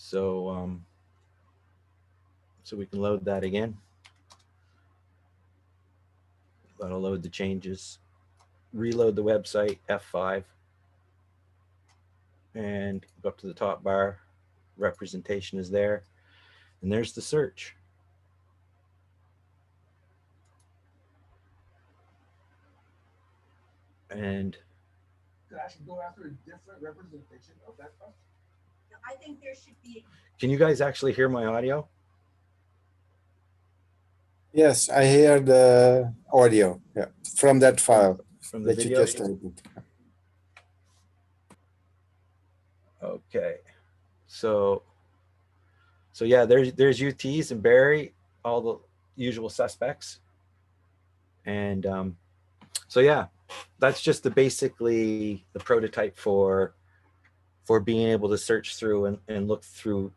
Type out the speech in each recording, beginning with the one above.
So so we can load that again. That'll load the changes. Reload the website, F5, and go up to the top bar. Representation is there, and there's the search. And could I actually go after a different representation of that stuff? I think there should be. Can you guys actually hear my audio? Yes, I hear the audio, yeah, from that file From the that you video? just opened. Okay. So yeah, there's UTs and Barry, all the usual suspects. And so yeah, that's just basically the prototype for being able to search through and look through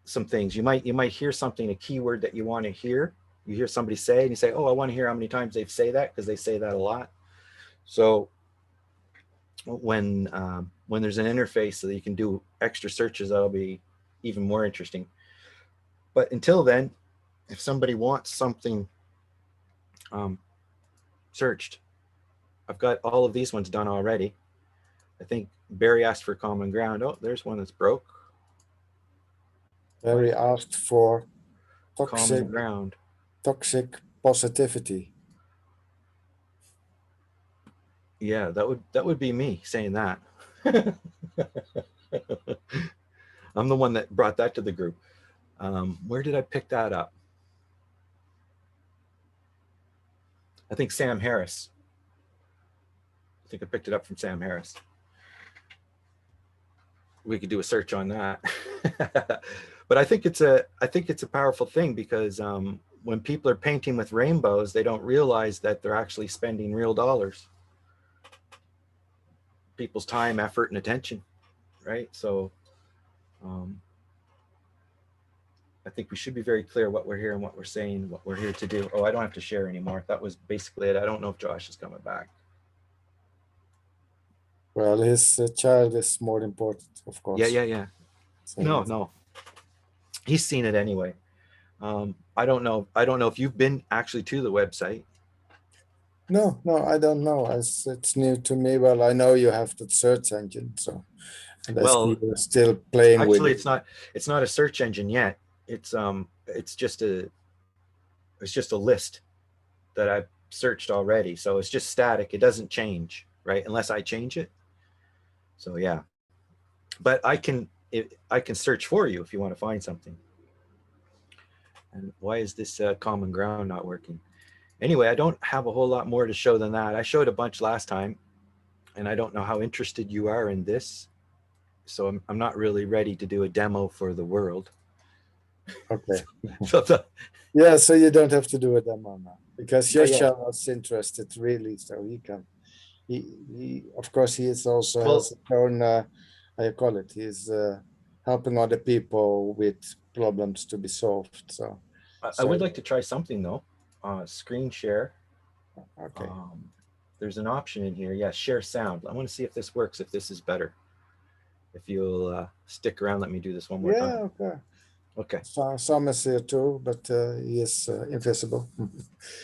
some things. You might hear something, a keyword that you want to hear. You hear somebody say, and you say, oh, I want to hear how many times they've say that, because they say that a lot. So when there's an interface so that you can do extra searches, that'll be even more interesting. But until then, if somebody wants something searched, I've got all of these ones done already. I think Barry asked for common ground. Oh, there's one that's broke. Barry asked for Common ground. toxic positivity. Yeah, that would be me saying that. I'm the one that brought that to the group. Where did I pick that up? I think Sam Harris. I think I picked it up from Sam Harris. We could do a search on that. But I think it's a powerful thing, because when people are painting with rainbows, they don't realize that they're actually spending real dollars. People's time, effort, and attention, right? So I think we should be very clear what we're here and what we're saying, what we're here to do. Oh, I don't have to share anymore. That was basically it. I don't know if Josh is coming back. Well, his child is more important, of course. Yeah. So No. He's seen it anyway. I don't know if you've been actually to the website. No, I don't know. It's new to me. Well, I know you have the search engine, so Well, you're still playing with actually, it. it's not a search engine yet. It's just a list that I've searched already. So it's just static. It doesn't change, right? Unless I change it. So yeah, but I can search for you if you want to find something. And why is this common ground not working? Anyway, I don't have a whole lot more to show than that. I showed a bunch last time, and I don't know how interested you are in this. So I'm not really ready to do a demo for the world. Okay. So Yeah, so you don't have to do a demo now, because Yeah. Yosha was interested really, so he can. He of course he is also has his own how you call it. He's helping other people with problems to be solved. So I would like to try something though. Screen share. okay. There's an option in here. Yeah, share sound. I want to see if this works, if this is better. If you'll stick around, let me do this one more time. Yeah, okay. Okay. Sam is here too, but he is invisible.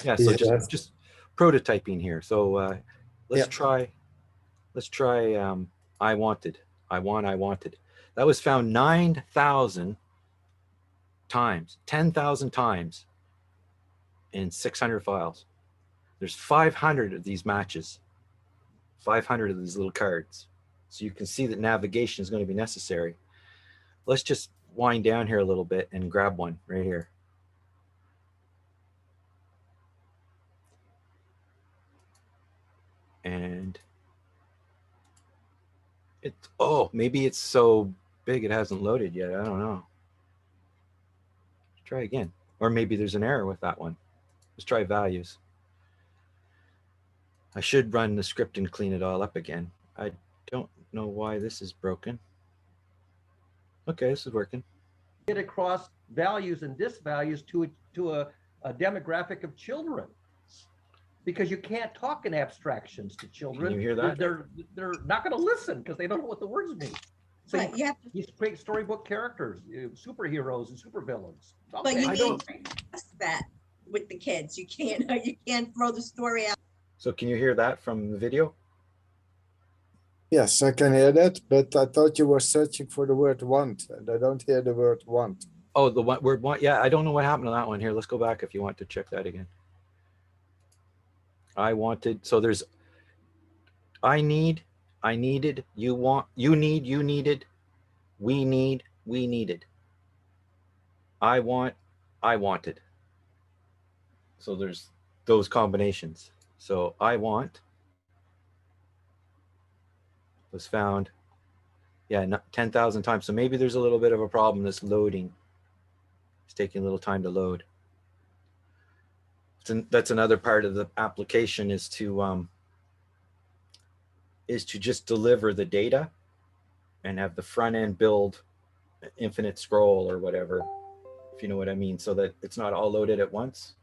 Yeah, so just prototyping here. So let's try I wanted. That was found 9,000 times, 10,000 times in 600 files. There's 500 of these matches, 500 of these little cards. So you can see that navigation is going to be necessary. Let's just wind down here a little bit and grab one right here. And maybe it's so big it hasn't loaded yet. I don't know. Let's try again. Or maybe there's an error with that one. Let's try values. I should run the script and clean it all up again. I don't know why this is broken. Okay, this is working. Get across values and disvalues to a demographic of children, because you can't talk in abstractions to children. Can you hear that? They're not going to listen because they don't know what the words mean. So But you have to, you create storybook characters, superheroes and supervillains. but you I need don't- to test that with the kids. You can't throw the story out. So can you hear that from the video? Yes, I can hear that, but I thought you were searching for the word want, and I don't hear the word want. Oh, the word want. Yeah, I don't know what happened to that one. Here, let's go back if you want to check that again. I wanted. So there's. I need. I needed. You want. You need. You needed. We need. We needed. I want. I wanted. So there's those combinations. So I want was found. Yeah, 10,000 times. So maybe there's a little bit of a problem. This loading. It's taking a little time to load. That's another part of the application is to just deliver the data and have the front end build infinite scroll or whatever, if you know what I mean, so that it's not all loaded at once.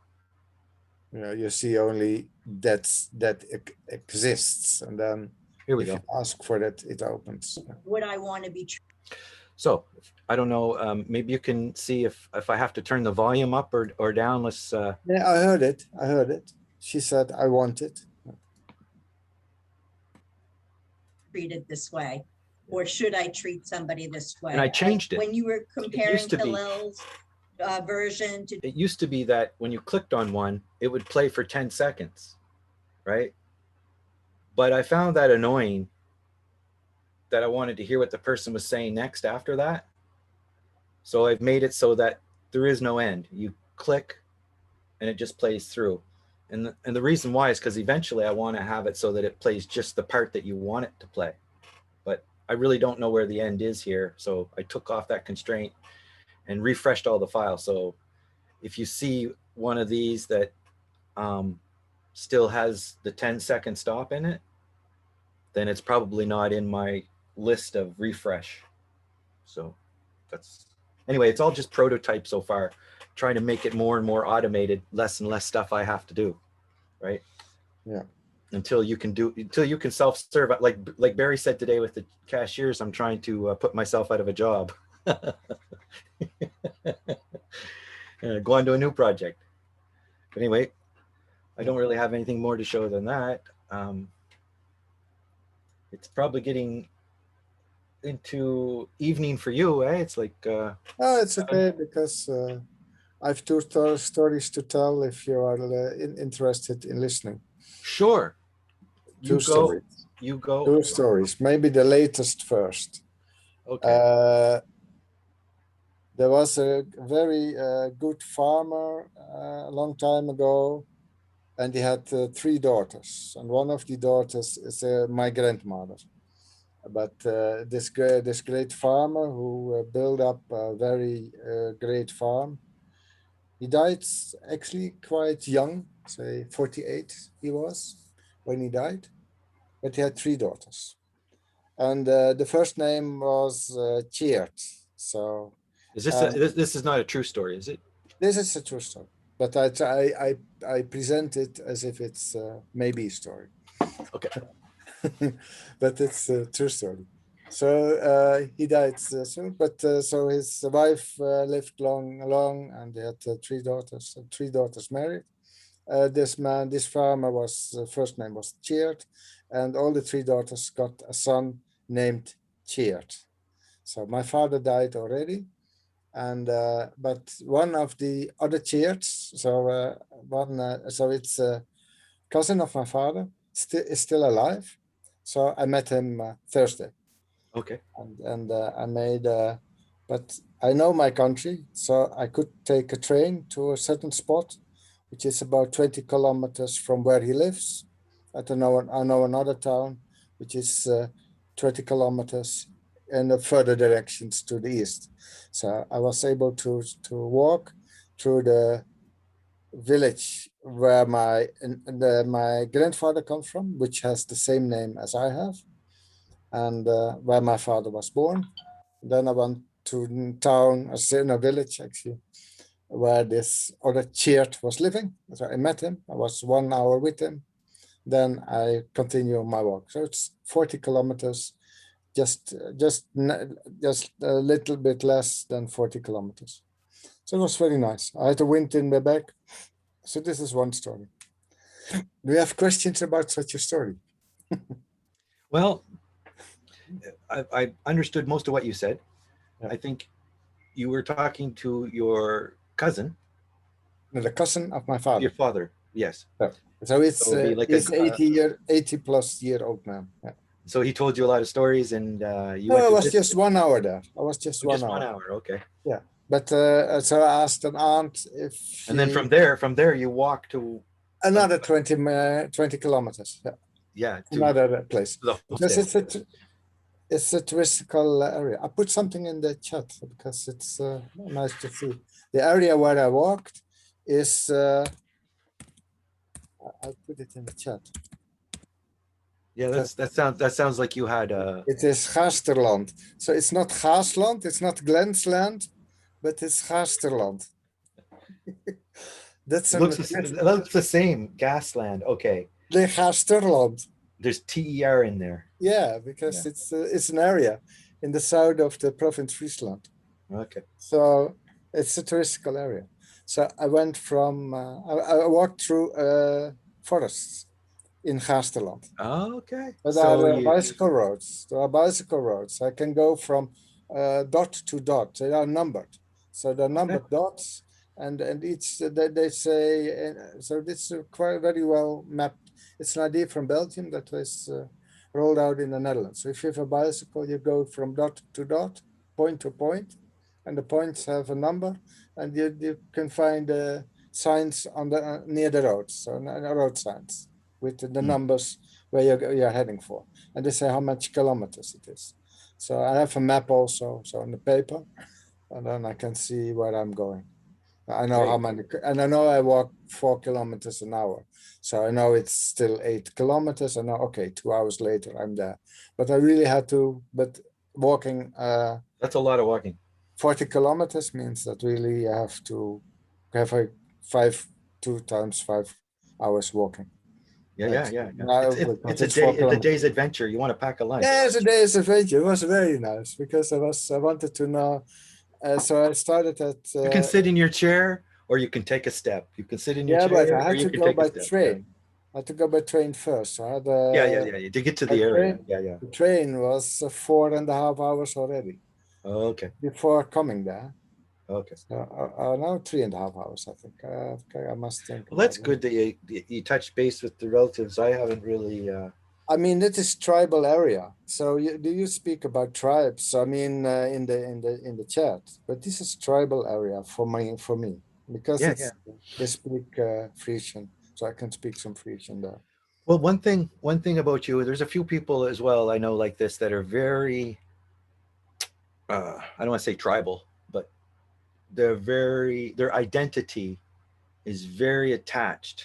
Yeah, you see only that exists, and then Here we if go. you ask for that, it opens. Would I want to be So I don't know, maybe you can see if I have to turn the volume up or down. Let's Yeah, I heard it. I heard it. She said, "I want it." treated this way? Or should I treat somebody this way? And I changed it. When you were comparing used to be. Hillel's version to it used to be that when you clicked on one, it would play for 10 seconds, right? But I found that annoying that I wanted to hear what the person was saying next after that. So I've made it so that there is no end. You click and it just plays through. And the reason why is because eventually I want to have it so that it plays just the part that you want it to play. But I really don't know where the end is here. So I took off that constraint and refreshed all the files. So if you see one of these that still has the 10-second stop in it, then it's probably not in my list of refresh. So that's, anyway, it's all just prototype so far, trying to make it more and more automated, less and less stuff I have to do, right? Yeah. Until you can self-serve. Like Barry said today with the cashiers, I'm trying to put myself out of a job. Go on to a new project. But anyway, I don't really have anything more to show than that. It's probably getting into evening for you, eh? It's like Oh, it's okay because I have two stories to tell if you are interested in listening. sure. Two stories. You go. Two stories. Maybe the latest first. Okay. There was a very good farmer a long time ago, and he had three daughters, and one of the daughters is my grandmother. But this great farmer who built up a very great farm, he died actually quite young, say 48 he was when he died, but he had three daughters. And the first name was Cheert. So Is this this is not a true story, is it? this is a true story, but I present it as if it's maybe a story. Okay. But it's a true story. So he died soon, but so his wife lived long, and they had three daughters married. This farmer first name was Cheert, and all the three daughters got a son named Cheert. So my father died already, and but one of the other Cheerts, so it's a cousin of my father, is still alive. So I met him Thursday. Okay. And I made, but I know my country, so I could take a train to a certain spot, which is about 20 kilometers from where he lives. I know another town, which is 20 kilometers in the further directions to the east. So I was able to walk through the village where my grandfather comes from, which has the same name as I have, and where my father was born. Then I went to town, in a village actually, where this other Cheert was living. So I met him. I was 1 hour with him. Then I continue my walk. So it's 40 kilometers just a little bit less than 40 kilometers. So it was very nice. I had the wind in my back. So this is one story. Do you have questions about such a story? Well, I understood most of what you said. Yeah. I think you were talking to your cousin, No, the cousin of my father. your father. Yes. Yeah. So it's So it'd be like it's a- 80 plus year old man. Yeah. So he told you a lot of stories, and you No, went I to was visit. just 1 hour there. I was just Oh, one just hour. 1 hour. Okay. Yeah. But so I asked an aunt if And then she, from there, you walk to another 20 kilometers. Yeah. yeah to Another place. the Because homestead. it's a touristical area. I put something in the chat because it's nice to see. The area where I walked is, I'll put it in the chat. Yeah, that sounds like you had It is Gaasterland. So it's not Gaasland, it's not Glensland, but it's Gaasterland. That's it looks the same. Gasland. Okay. the Gaasterland. There's TER in there. Yeah, because it's an area in the south of the province Friesland. Okay. So it's a touristical area. So I went from, I walked through forests in Gaasterland. Oh, okay. But So there are you, bicycle roads. There are bicycle roads. I can go from dot to dot. They are numbered. So they're numbered dots, and each they say. So this is quite very well mapped. It's an idea from Belgium that was rolled out in the Netherlands. So if you have a bicycle, you go from dot to dot, point to point, and the points have a number, and you can find signs on the near the roads, so road signs with the numbers where you're heading for, and they say how much kilometers it is. So I have a map also, so on the paper, and then I can see where I'm going. I know how many, and I know I walk 4 kilometers an hour, so I know it's still 8 kilometers. I know, okay, 2 hours later I'm there, but I really had to. But walking that's a lot of walking. 40 kilometers means that really you have to have a 2 times 5 hours walking. Yeah. Now, It's a it's 4 day. It's a kilometers. day's adventure. You want to pack a lunch. Yeah, it's a day's adventure. It was very nice because I wanted to know. So I started at. You can sit in your chair, or you can take a step. You can sit in your Yeah, chair, but I or had you to can go take a by step. train. I had to go by train first. So I had Yeah. To get to the area. Yeah. the train was 4.5 hours already Okay. before coming there. Okay. So now 3.5 hours, I think. I must think. Well, that's about it. good that you touched base with the relatives. I haven't really. I mean, it is tribal area. So do you speak about tribes? I mean, in the chat, but this is tribal area for me because they speak Frisian, so I can speak some Frisian there. Well, one thing about you, there's a few people as well I know like this that are very. I don't want to say tribal, but their identity is very attached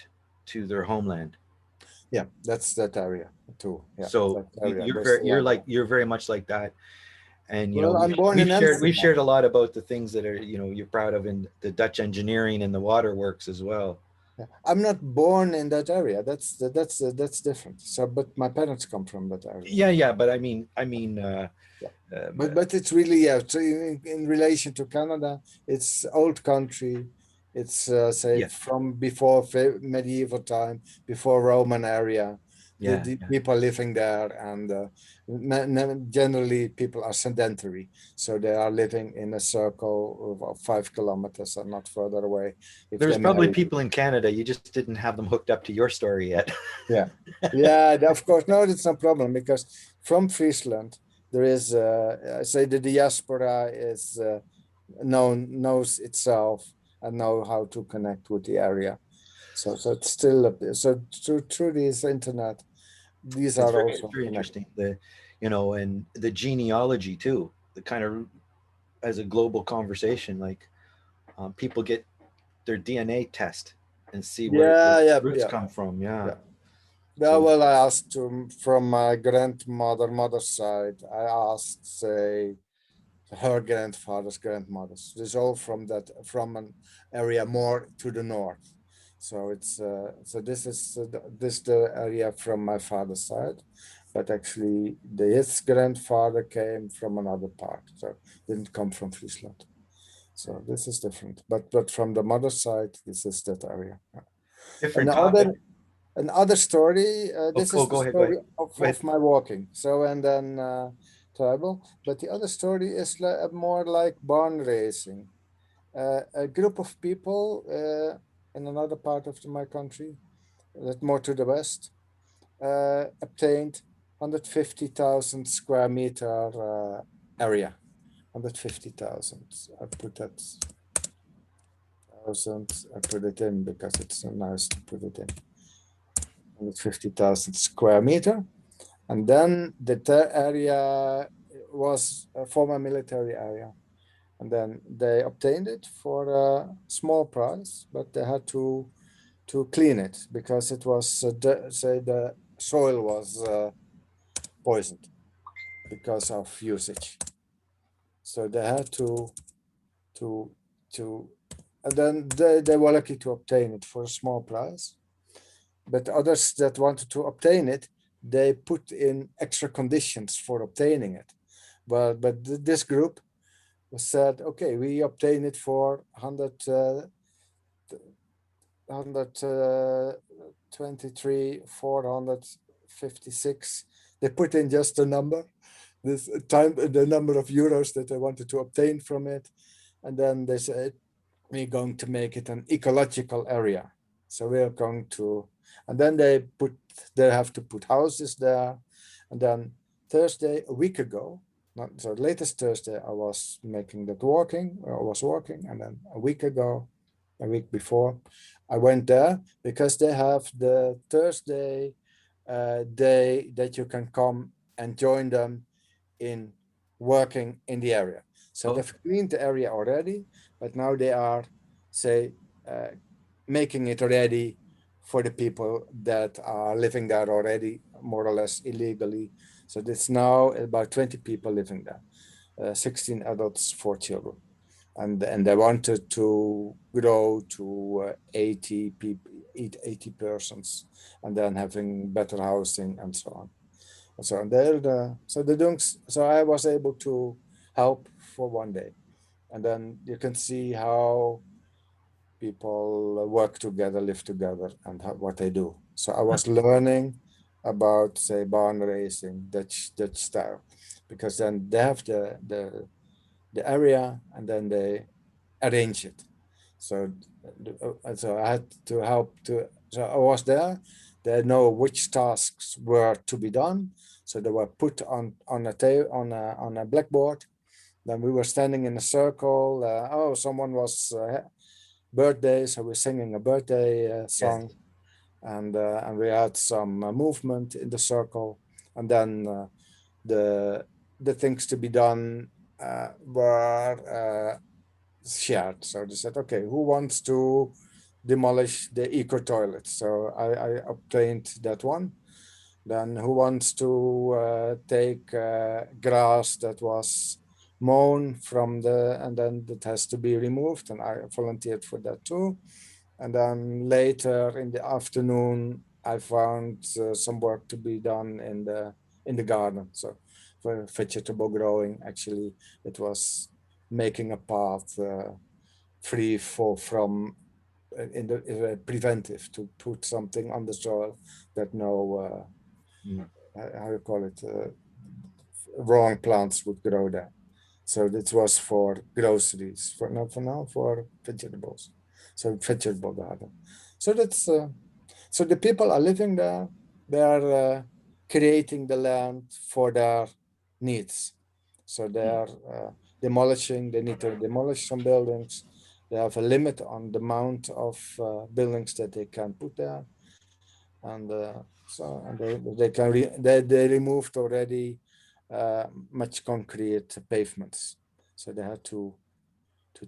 to their homeland. Yeah, that's that area too. Yeah, So that area. you're very much like that. And Well, I'm born in we've Amsterdam. shared a lot about the things that are you're proud of in the Dutch engineering and the waterworks as well. Yeah. I'm not born in that area. That's different. So, but my parents come from that area. Yeah, but I mean, but it's really so in relation to Canada, it's old country. It's from before medieval time, before Roman area. The people living there, and generally people are sedentary, so they are living in a circle of 5 kilometers and not further away. There's probably people in Canada, you just didn't have them hooked up to your story yet. Yeah, of course. No, that's no problem, because from Friesland there is say the diaspora is knows itself and know how to connect with the area. So it's still through this internet, these are also very interesting. And the genealogy too. The kind of as a global conversation, like people get their DNA test and see where roots come from. Yeah. Well, I asked from my mother's side. I asked, say, her grandfather's grandmothers. This is all from an area more to the north. So it's this is the area from my father's side, but actually his grandfather came from another part, so didn't come from Friesland. So this is different, but from the mother side, this is that area. Different topic. Another story. This oh, is the go ahead, story Go ahead. of my walking. So and then tribal, but the other story is more like barn racing. A group of people in another part of my country, that more to the west, obtained 150,000 square meter area. 150,000. I put that thousand. I put it in because it's so nice to put it in. 150,000 square meter, and then the area was a former military area, and then they obtained it for a small price, but they had to clean it because it was say the soil was poisoned because of usage. So they had to and then they were lucky to obtain it for a small price. But others that wanted to obtain it, they put in extra conditions for obtaining it. But this group said, okay, we obtain it for 123, 456. They put in just a number, this time, the number of euros that they wanted to obtain from it. And then they said, we're going to make it an ecological area. So we are going to, and then they have to put houses there. And then Thursday, a week ago, not so latest Thursday, I was making that walking, and then a week before, I went there because they have the Thursday day that you can come and join them in working in the area. So they've cleaned the area already, but now they are, say, making it ready for the people that are living there already, more or less illegally. So there's now about 20 people living there, 16 adults, 4 children. And they wanted to grow to 80 people, 80 persons, and then having better housing and so on. So they're doing. So I was able to help for one day, and then you can see how people work together, live together, and what they do. So I was learning about, say, barn racing, Dutch style, because then they have the area, and then they arrange it. So I had to help to. So I was there. They know which tasks were to be done. So they were put on a blackboard. Then we were standing in a circle. Someone was birthday, so we're singing a birthday song, yes. And we had some movement in the circle, and then the things to be done were shared. So they said, okay, who wants to demolish the eco toilet? So I obtained that one. Then who wants to take grass that was mown from and then it has to be removed, and I volunteered for that too. And then later in the afternoon, I found some work to be done in the garden. So for vegetable growing, actually, it was making a path free from in the preventive, to put something on the soil that no how you call it, wrong plants would grow there. So this was for groceries, for now for vegetables. So vegetable garden. So that's so the people are living there. They are creating the land for their needs. So they are demolishing. They need to demolish some buildings. They have a limit on the amount of buildings that they can put there, and they removed already much concrete pavements, so they had to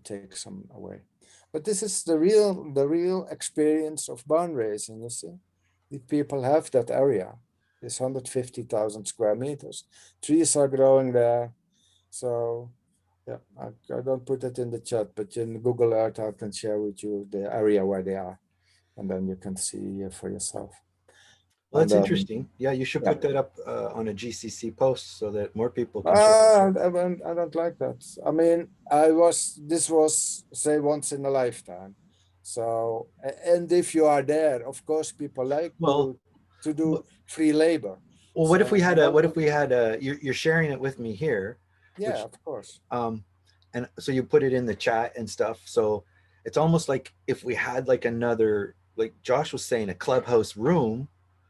take some away. But this is the real experience of barn raising. You see, the people have that area. It's 150,000 square meters. Trees are growing there. So yeah, I don't put it in the chat, but in Google Earth I can share with you the area where they are, and then you can see for yourself. Well, And that's interesting. Yeah, you should yeah. put that up on a GCC post so that more people can check it out. I don't like that. I mean, this was, say, once in a lifetime. So, and if you are there, of course, people like Well, to do wh- free labor. well, what if we So, had a, what if we had a, you're sharing it with me here, yeah, which, of course. um, and so you put it in the chat and stuff. So it's almost like if we had like another, like Josh was saying, a clubhouse room,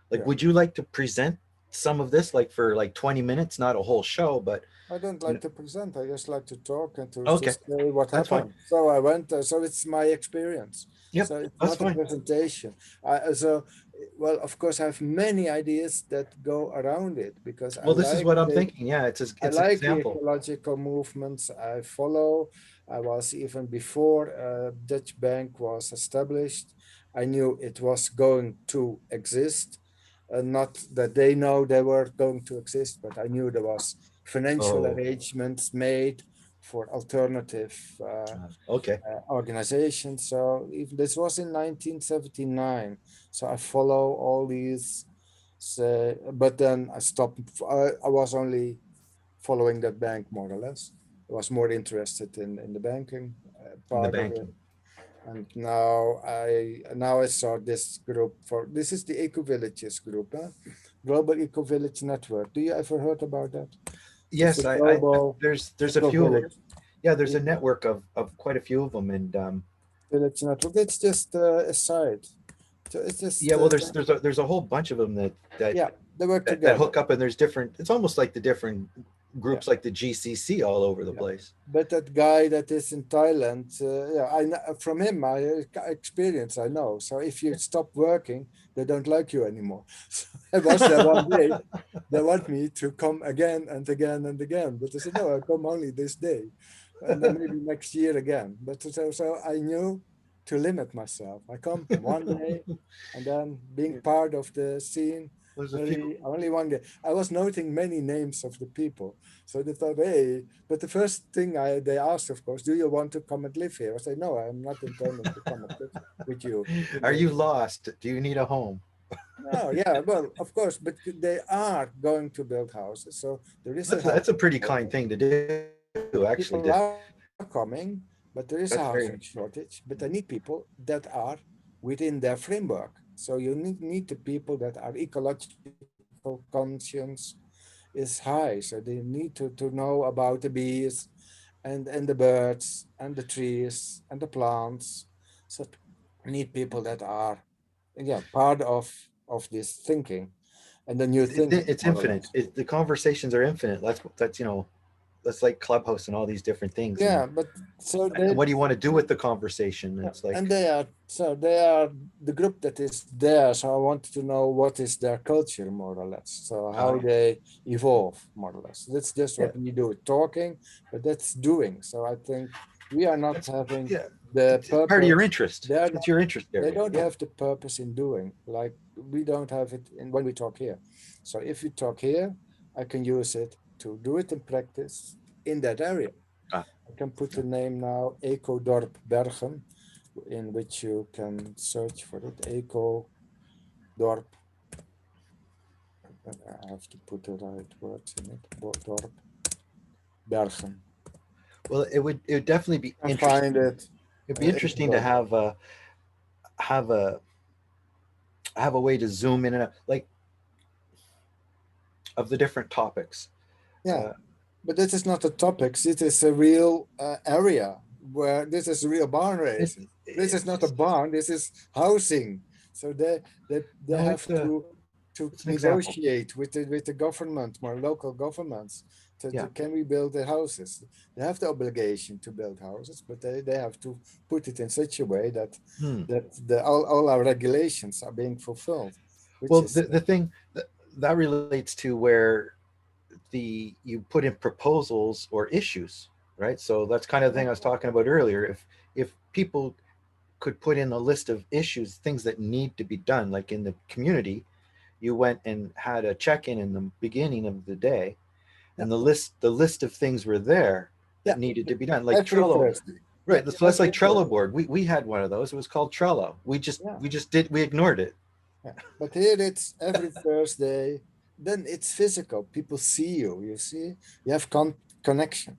like, Yeah. would you like to present some of this, like for like 20 minutes, not a whole show, but I don't like to present. I just like to talk and to okay, say what that's fine. happened. So I went. So it's my experience. Yep, So it's that's not a fine. presentation. Well, of course, I have many ideas that go around it because Well, this is what I'm thinking. Yeah, I it's an like the example. ecological movements I follow. I was even before Dutch Bank was established. I knew it was going to exist. Not that they know they were going to exist, but I knew there was financial Oh, arrangements made for alternative okay. organizations. So if this was in 1979, so I follow all these. So, but then I stopped. I was only following that bank more or less. I was more interested in the banking In the part of it. banking. And now I saw this group for this is the Eco Villages group, Global Eco Village Network. Do you ever heard about that? It's a Yes, global there's a eco few of them. village. Yeah, there's a Eco network of quite a few of them, and Village Network. It's just a site. So it's just yeah, well, there's a whole bunch of them yeah, they work that together. hook up, and there's different. It's almost like the different Yeah. groups, like the GCC, all over the Yeah. place. But that guy that is in Thailand, yeah, from him, my experience, I know. So if you stop working, they don't like you anymore. So I was there one day. They want me to come again and again and again, but I said no, I come only this day, and then maybe next year again. But so I knew to limit myself. I come one day, and then being part of the scene. There's a few. Only one day. I was noting many names of the people. So they thought, hey, but the first thing they asked, of course, do you want to come and live here? I said, no, I'm not intending to come and live with you. Are you lost? Do you need a home? No, yeah, well, of course, but they are going to build houses. So there is That's a pretty housing kind thing to do, actually. people are coming, but there is a That's very housing shortage. But I need people that are within their framework. So you need the people that are ecological conscience is high. So they need to know about the bees and the birds and the trees and the plants. So need people that are part of this thinking and the new thinking. It's more or infinite. less. The conversations are infinite. That's that's like Clubhouse and all these different things. Yeah, And but so they what do you want to do with the conversation? It's like, and they are the group that is there. So I wanted to know what is their culture more or less. So how they evolve more or less. That's just what we do, talking, but that's doing. So I think we are not having yeah, the it's purpose. part of your interest. They are It's your interest They area. don't have the purpose in doing, like we don't have it in when we talk here. So if you talk here, I can use it to do it in practice in that area. Ah. I can put the name now, Eco Dorp Bergen, in which you can search for it, Eco Dorp. I have to put the right words in it, Dorp Bergen. Well, it would definitely be I interesting. find it. It'd be interesting to have have a have a way to zoom in and out, like, of the different topics. Yeah, but this is not a topic. It is a real area where this is a real barn race. This is not a barn. This is housing. So they No, have to it's an example. negotiate with the government, more local governments. Yeah. Can we build the houses? They have the obligation to build houses, but they have to put it in such a way that all our regulations are being fulfilled. Well, the thing that relates to where you put in proposals or issues, right? So that's kind of the thing I was talking about earlier. If people could put in a list of issues, things that need to be done, like in the community, you went and had a check-in in the beginning of the day, and the list of things were there that needed to be done, like Trello. Right. So that's like Trello board. We had one of those. It was called Trello. We ignored it. Yeah. But here it's every Thursday. Then it's physical. People see you. You see, you have connection.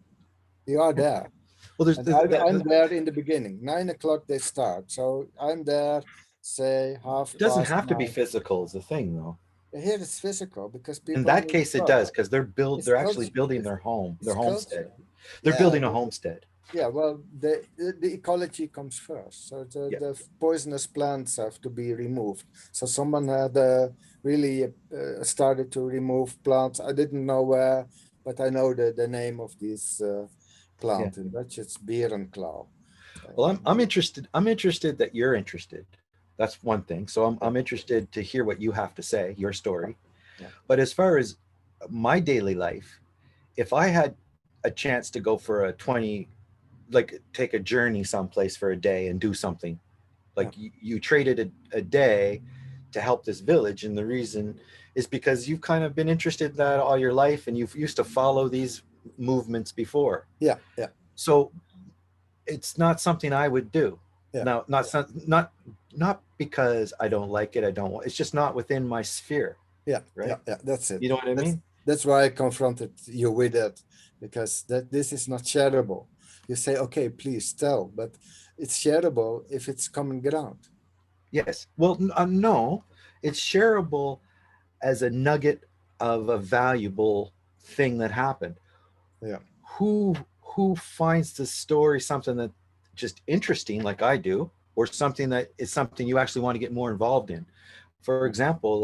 You are there. Well, there's, And I'm there in the beginning. 9 o'clock they start. So I'm there, say it doesn't 9:30. have to be physical is the thing though. Here it's physical because In people that need case, it work. does because It's they're actually culture. building their home, It's their homestead. culture. They're Yeah, building a homestead. yeah. Well, the ecology comes first. So Yeah. the poisonous plants have to be removed. So someone had really started to remove plants. I didn't know where, but I know the name of this Yeah. plant in Dutch. It's berenklauw. Well, Uh, I'm interested. I'm interested that you're interested. That's one thing. So yeah, I'm interested to hear what you have to say, your story. yeah, But as far as my daily life, if I had a chance to go for a 20, like take a journey someplace for a day and do something, yeah, like you traded a day to help this village. And the reason is because you've kind of been interested in that all your life and you've used to follow these movements before. yeah, yeah, So it's not something I would do. yeah, Now, not because I don't like it. I don't want. It's just not within my sphere, yeah, right? yeah, yeah. That's it. You know what I mean? That's why I confronted you with it, because that this is not shareable. You say, okay, please tell, but it's shareable if it's common ground. Yes. Well, no, it's shareable as a nugget of a valuable thing that happened. Yeah, Who who finds the story something that just interesting, like I do, or something that is something you actually want to get more involved in? For example,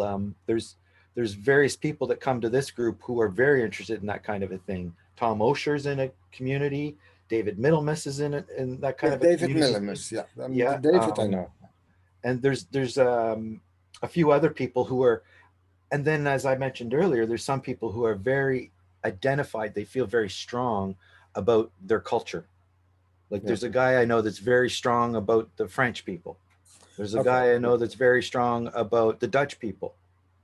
there's various people that come to this group who are very interested in that kind of a thing. Tom Osher's in a community. David Middlemas is in that kind yeah. of a David community. Millimus. Yeah, Yeah. David, I know. And there's a few other people who are, and then as I mentioned earlier, there's some people who are very identified. They feel very strong about their culture. Like Yeah. there's a guy I know that's very strong about the French people. There's a Okay. guy I know that's very strong about the Dutch people.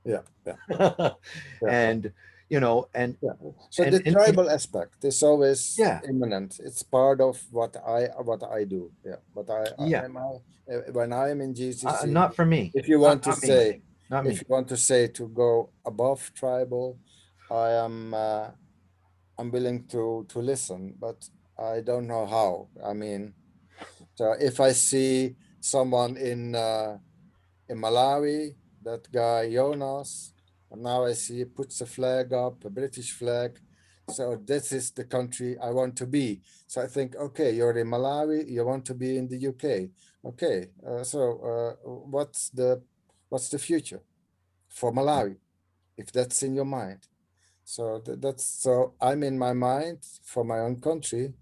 Yeah, yeah, yeah, And and yeah. So the and tribal aspect is always yeah, imminent. It's part of what I do. Yeah, but yeah, when I am in GCC, not for me. if you Not want to not me. say, Not if me. you want to say to go above tribal, I am I'm willing to listen, but I don't know how. I mean, so if I see someone in Malawi, that guy Jonas, and now I see he puts a flag up, a British flag. So this is the country I want to be. So I think, okay, you're in Malawi, you want to be in the UK. Okay, what's the future for Malawi, if that's in your mind? So that's so I'm in my mind for my own country,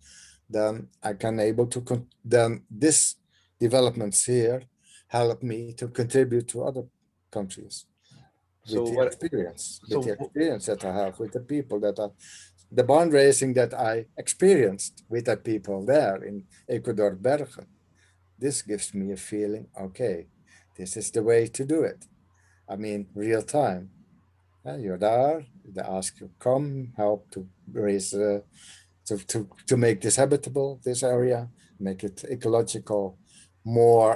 then I can able to then this developments here help me to contribute to other countries with So the what? experience, So that I have with the people that are the bond racing that I experienced with the people there in Ecuador Bergen. This gives me a feeling, okay, this is the way to do it. I mean, real time. You're there, they ask you, come, help to raise to make this habitable, this area, make it ecological, more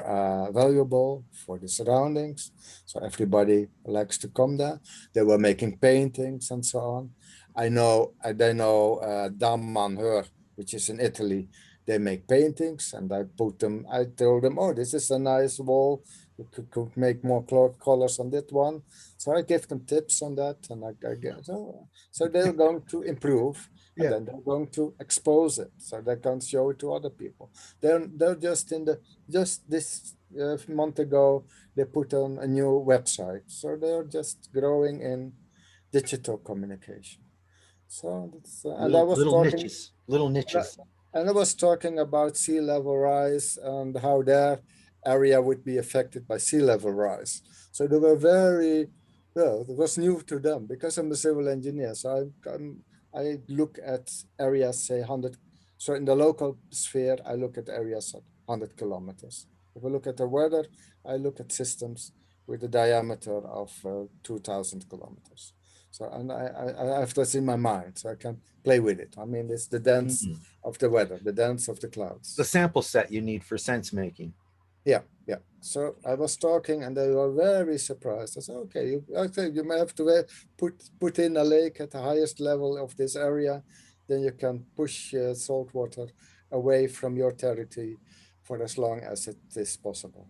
valuable for the surroundings. So everybody likes to come there. They were making paintings and so on. I know Damman Her, which is in Italy. They make paintings, and I put them. I told them, "Oh, this is a nice wall. You could make more colors on that one." So I gave them tips on that, and I get so they're going to improve, and yeah. then they're going to expose it, so they can show it to other people. They're just in the just this month ago they put on a new website, so they're just growing in digital communication. So that's and I was Little talking niches, little niches. and I was talking about sea level rise and how their area would be affected by sea level rise. So they were very, well, it was new to them because I'm a civil engineer. So I look at areas, say 100. So in the local sphere, I look at areas at 100 kilometers. If I look at the weather, I look at systems with a diameter of 2,000 kilometers. So, and I have this in my mind, so I can play with it. I mean, it's the dance Mhm. of the weather, the dance of the The clouds. sample set you need for sense making. Yeah, yeah. So I was talking, and they were very surprised. I said, "Okay, I think you may have to put in a lake at the highest level of this area, then you can push salt water away from your territory for as long as it is possible.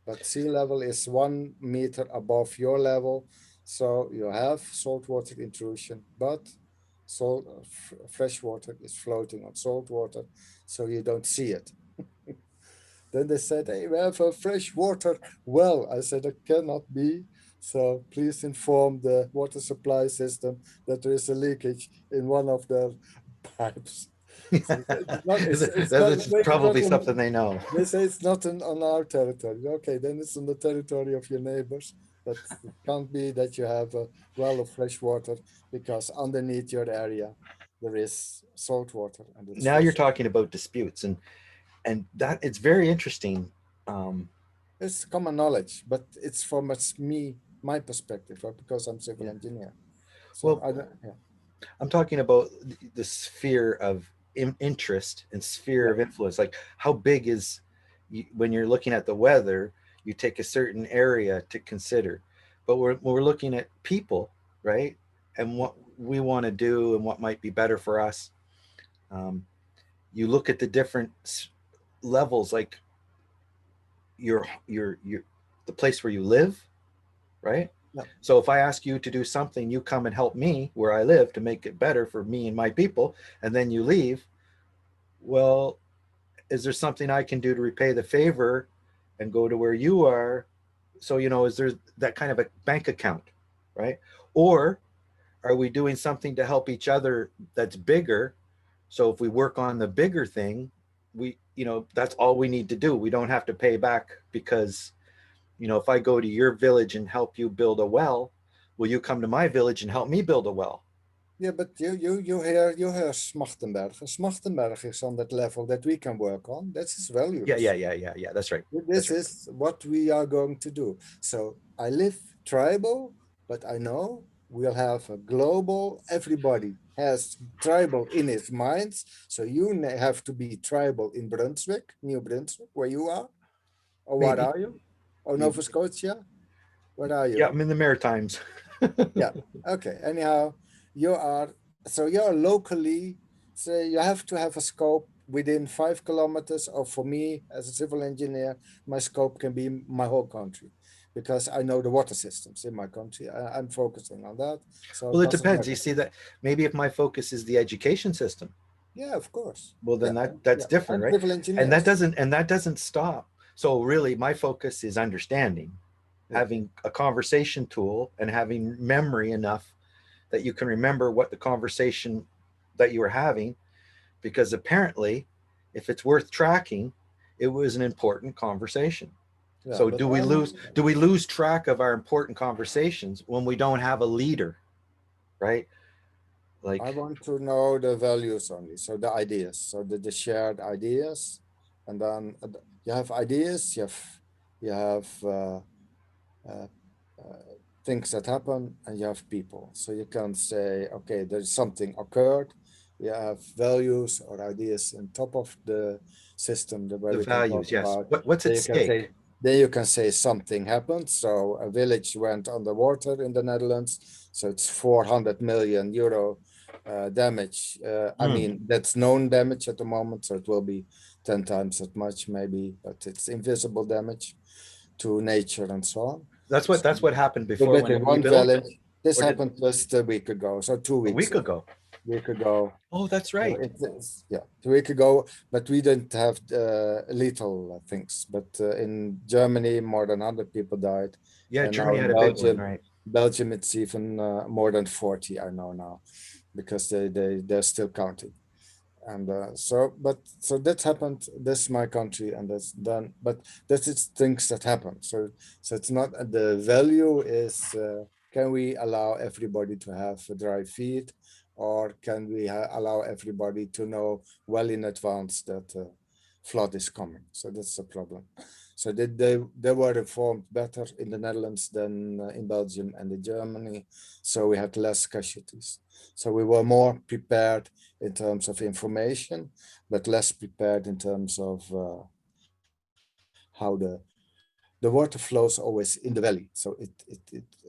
But sea level is 1 meter above your level, so you have saltwater intrusion, but fresh water is floating on salt water, so you don't see it." Then they said, "Hey, we have a fresh water well." I said, "It cannot be. So please inform the water supply system that there is a leakage in one of their pipes." So it's not, That's it's not probably something they know. they say it's not on our territory. Okay, then it's on the territory of your neighbors. But it can't be that you have a well of fresh water because underneath your area there is salt water and it's Now you're fresh. talking about disputes, and that it's very interesting. Um, It's common knowledge, but it's from my perspective, right? Because I'm civil yeah. engineer. So Well, I don't, yeah, I'm talking about the sphere of interest and sphere yeah, of influence. Like, how big is when you're looking at the weather, you take a certain area to consider. But we're looking at people, right? And what we want to do and what might be better for us. Um, you look at the different levels, like your the place where you live, right? yeah. So if I ask you to do something, you come and help me where I live to make it better for me and my people, and then you leave. Well, is there something I can do to repay the favor and go to where you are? So, is there that kind of a bank account, right? Or are we doing something to help each other that's bigger? So if we work on the bigger thing, that's all we need to do. We don't have to pay back because, if I go to your village and help you build a well, will you come to my village and help me build a well? Yeah, but you hear Smachtenberg. Smachtenberg is on that level that we can work on. That's his Yeah, yeah, values. yeah, yeah, yeah. That's right. This That's right. is what we are going to do. So I live tribal, but I know we'll have a global. Everybody has tribal in his minds. So you have to be tribal in Brunswick, New Brunswick, where you are. Or what Maybe, are you? Or Nova maybe. Scotia? What are Yeah, you? I'm in the Maritimes. Yeah. Okay. Anyhow, you're locally, so you have to have a scope within 5 kilometers. Or for me, as a civil engineer, my scope can be my whole country because I know the water systems in my country. I'm focusing on that. So Well, it it doesn't depends. You matter. see that maybe if my focus is the education system, Yeah, of course. well, then Yeah. that's Yeah. different, I'm right? civil And that engineers. doesn't stop. So really, my focus is understanding, Yeah. having a conversation tool, and having memory enough that you can remember what the conversation that you were having, because apparently, if it's worth tracking, it was an important conversation. Yeah. So But do we lose track of our important conversations when we don't have a leader, right? I Like, want to know the values only. So the ideas, so the shared ideas. And then you have ideas, you have things that happen, and you have people. So you can say, okay, there's something occurred. We have values or ideas on top of the system where the we can talk values, yes. about. What's Then at you can stake? say, then you can say something happened. So a village went underwater in the Netherlands. So it's 400 million euro damage. I Mm. mean, that's known damage at the moment. So it will be 10 times as much maybe, but it's invisible damage to nature and so on. That's what happened So before that when in it one rebuilt, village, this or did happened just a week ago, so two a weeks week ago. ago. Week ago. Oh, that's So right. it is, yeah, 2 week ago, but we didn't have lethal things. But in Germany, more than 100 people died, Yeah, and now Germany in had a big one, Belgium, right? it's even more than 40. I know now, because they're still counting. And so that happened. That's my country, and that's done. But that is things that happen. So it's not the value is. Can we allow everybody to have dry feet, or can we allow everybody to know well in advance that flood is coming? So that's the problem. So they were informed better in the Netherlands than in Belgium and in Germany. So we had less casualties. So we were more prepared in terms of information, but less prepared in terms of the how the water flows always in the valley. So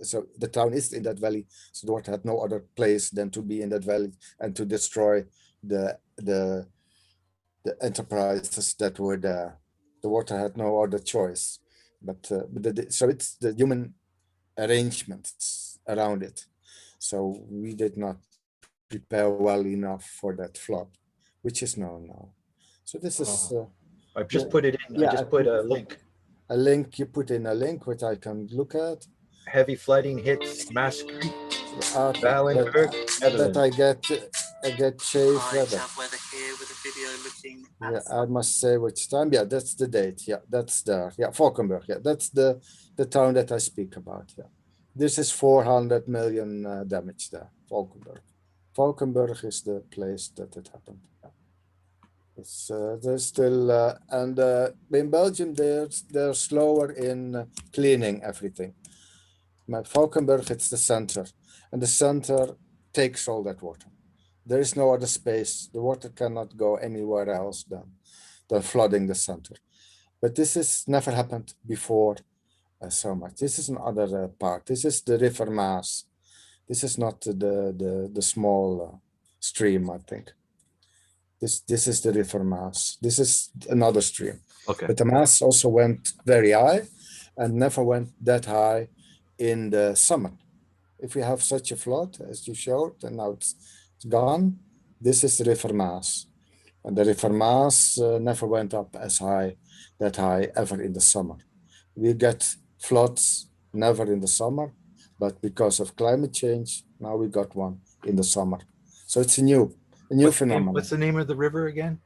so the town is in that valley. So the water had no other place than to be in that valley and to destroy the enterprises that were there. The water had no other choice. So it's the human arrangements around it. So we did not prepare well enough for that flood, which is known now. So this is I just yeah, put it in. I yeah, just put a link. a link. You put in a link which I can look at. Heavy flooding hits Maastricht, Okay, Valenberg, that Netherlands. I get shave Hi, weather. South Weather here with a video looking at Yeah, I must say which time. Yeah, that's the date. Yeah, that's there. Yeah, Valkenburg. Yeah, that's the town that I speak about. Yeah, this is 400 million damage there. Valkenburg. Valkenburg is the place that it happened. Yeah. It's they're still and in Belgium they're slower in cleaning everything. But Valkenburg, it's the center, and the center takes all that water. There is no other space. The water cannot go anywhere else than flooding the center. But this has never happened before so much. This is another part. This is the River Maas. This is not the small stream, I think. This is the River Maas. This is another stream. Okay. But the Maas also went very high and never went that high in the summer. If we have such a flood as you showed, and now it's gone, this is the River Maas. And the River Maas never went up as high, that high ever in the summer. We get floods never in the summer, but because of climate change, now we got one in the summer. So it's a new phenomenon. What's the name of the river again?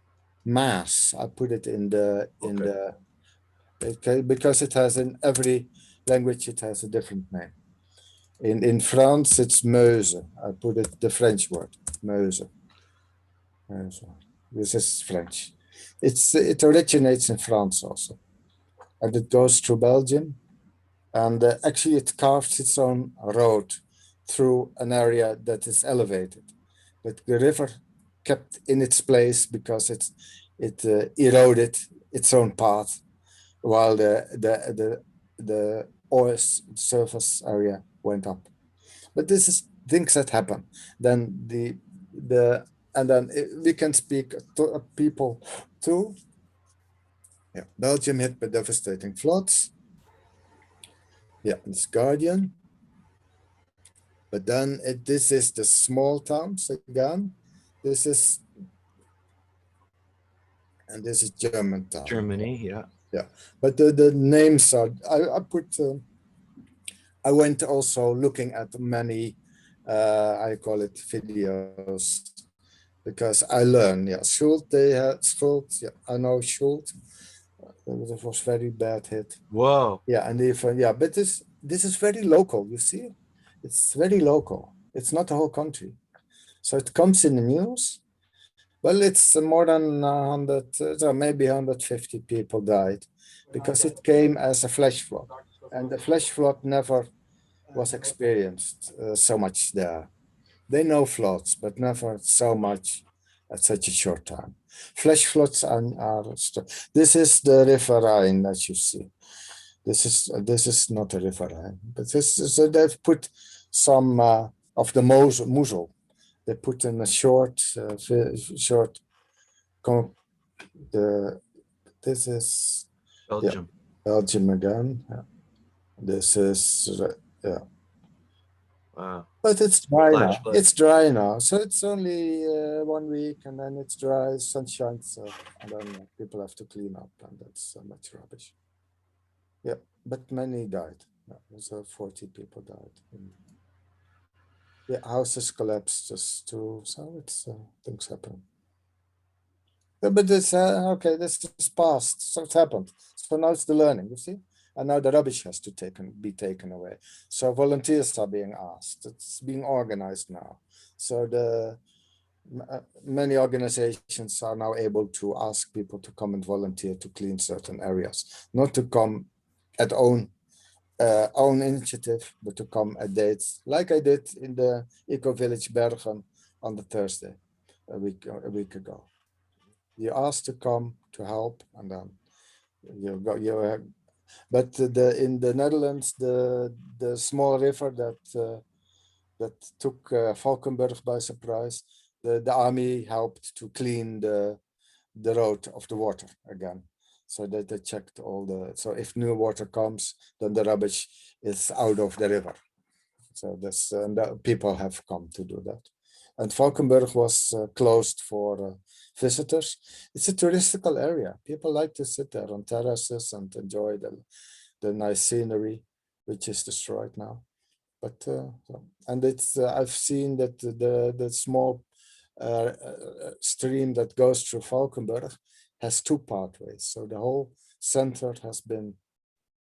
Maas. I put it in the Okay. okay, because it has in every language it has a different name. In France it's Meuse. I put it the French word Meuse. Meuse. This is French. It originates in France also, and it goes through Belgium, and actually it carves its own road through an area that is elevated, but the river kept in its place because it eroded its own path, while the oil surface area went up. But this is things that happen. Then and then we can speak to people too. Yeah, Belgium hit by devastating floods. Yeah, it's Guardian. But then this is the small towns again. This is German town. Germany, yeah. Yeah, but the names are I went also looking at many I call it videos because I learn. Yeah, Schuld, they had Schuld. Yeah, I know Schuld. It was very bad hit. Whoa. Yeah, and even but this is very local. You see, it's very local. It's not the whole country, so it comes in the news. Well, it's more than 100, so maybe 150 people died because it came as a flash flood, and the flash flood never was experienced so much there. They know floods, but never so much at such a short time. Flash floods this is the River Rhine that you see. This is not a River Rhine, but so they've put some of the Mosel. They put in a short. This is Belgium. Belgium again. Yeah. This is Wow. but it's dry Flash now. flood. It's dry now, so it's only 1 week, and then it's dry, sunshine. So and then people have to clean up, and that's so much rubbish. Yeah, but many died. Yeah, there's 40 people died. Yeah, houses collapsed just too. So it's things happen. Yeah, but it's okay. This is past, so it's happened. So now it's the learning. You see. And now the rubbish has to be taken away. So volunteers are being asked. It's being organized now. So many organizations are now able to ask people to come and volunteer to clean certain areas, not to come at own initiative, but to come at dates, like I did in the Eco Village Bergen on the Thursday, a week ago. You asked to come to help, and then You go, but in the Netherlands, the small river that took Valkenburg by surprise, the army helped to clean the road of the water again. So that they checked all so if new water comes, then the rubbish is out of the river. So this and people have come to do that. And Valkenburg was closed for visitors. It's a touristical area. People like to sit there on terraces and enjoy the nice scenery, which is destroyed now. But and it's I've seen that the small stream that goes through Valkenburg has two pathways. So the whole center has been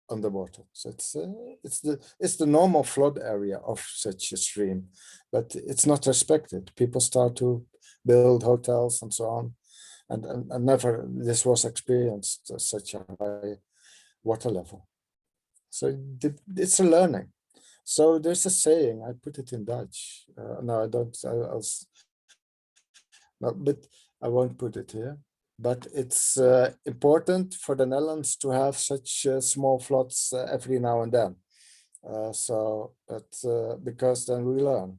underwater. So it's the normal flood area of such a stream, but it's not respected. People start to build hotels and so on, and never this was experienced such a high water level. So it's a learning. So there's a saying, I put it in Dutch. No, I don't. No, but I won't put it here. But it's important for the Netherlands to have such small floods every now and then. Because then we learn.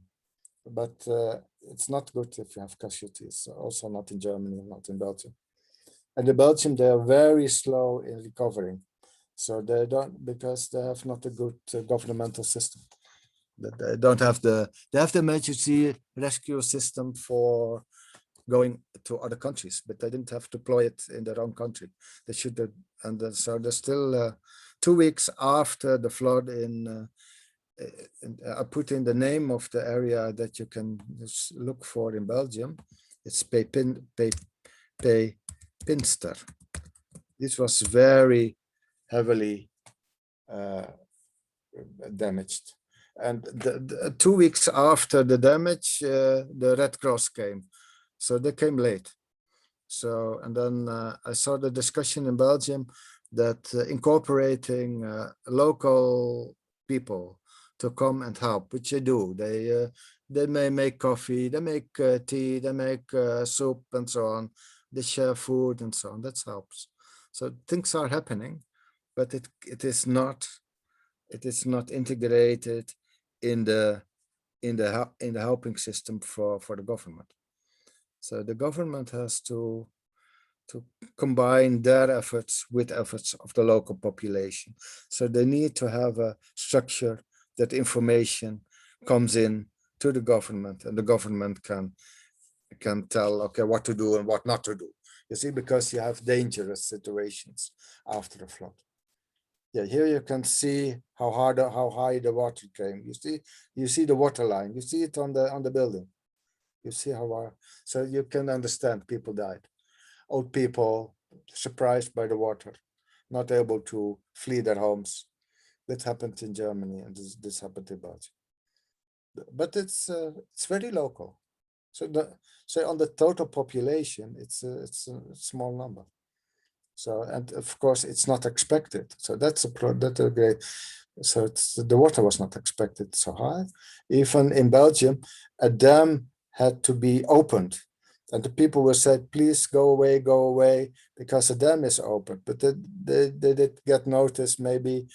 But it's not good if you have casualties. Also not in Germany, not in Belgium. And in Belgium, they are very slow in recovering. So they don't, because they have not a good governmental system. They don't have they have the emergency rescue system for going to other countries, but they didn't have to deploy it in their own country. They should have, and so they're still 2 weeks after the flood I put in the name of the area that you can look for in Belgium. It's Pinster. This was very heavily damaged. And 2 weeks after the damage, the Red Cross came. So they came late. So, and then I saw the discussion in Belgium that incorporating local people to come and help, which they do. They may make coffee, they make tea, they make soup and so on. They share food and so on. That helps. So things are happening, but it is not integrated in the helping system for the government. So the government has to combine their efforts with efforts of the local population. So they need to have a structure that information comes in to the government, and the government can tell, okay, what to do and what not to do. You see, because you have dangerous situations after a flood. Yeah, here you can see how high the water came. You see the water line. You see it on the building. You see how so you can understand people died. Old people surprised by the water, not able to flee their homes. That happened in Germany, and this happened in Belgium. But it's very local. So on the total population, it's a small number. So, and of course, it's not expected. So that's a great. So the water was not expected so high. Even in Belgium, a dam had to be opened, and the people were said, "Please go away," because the dam is open. But they did get notice maybe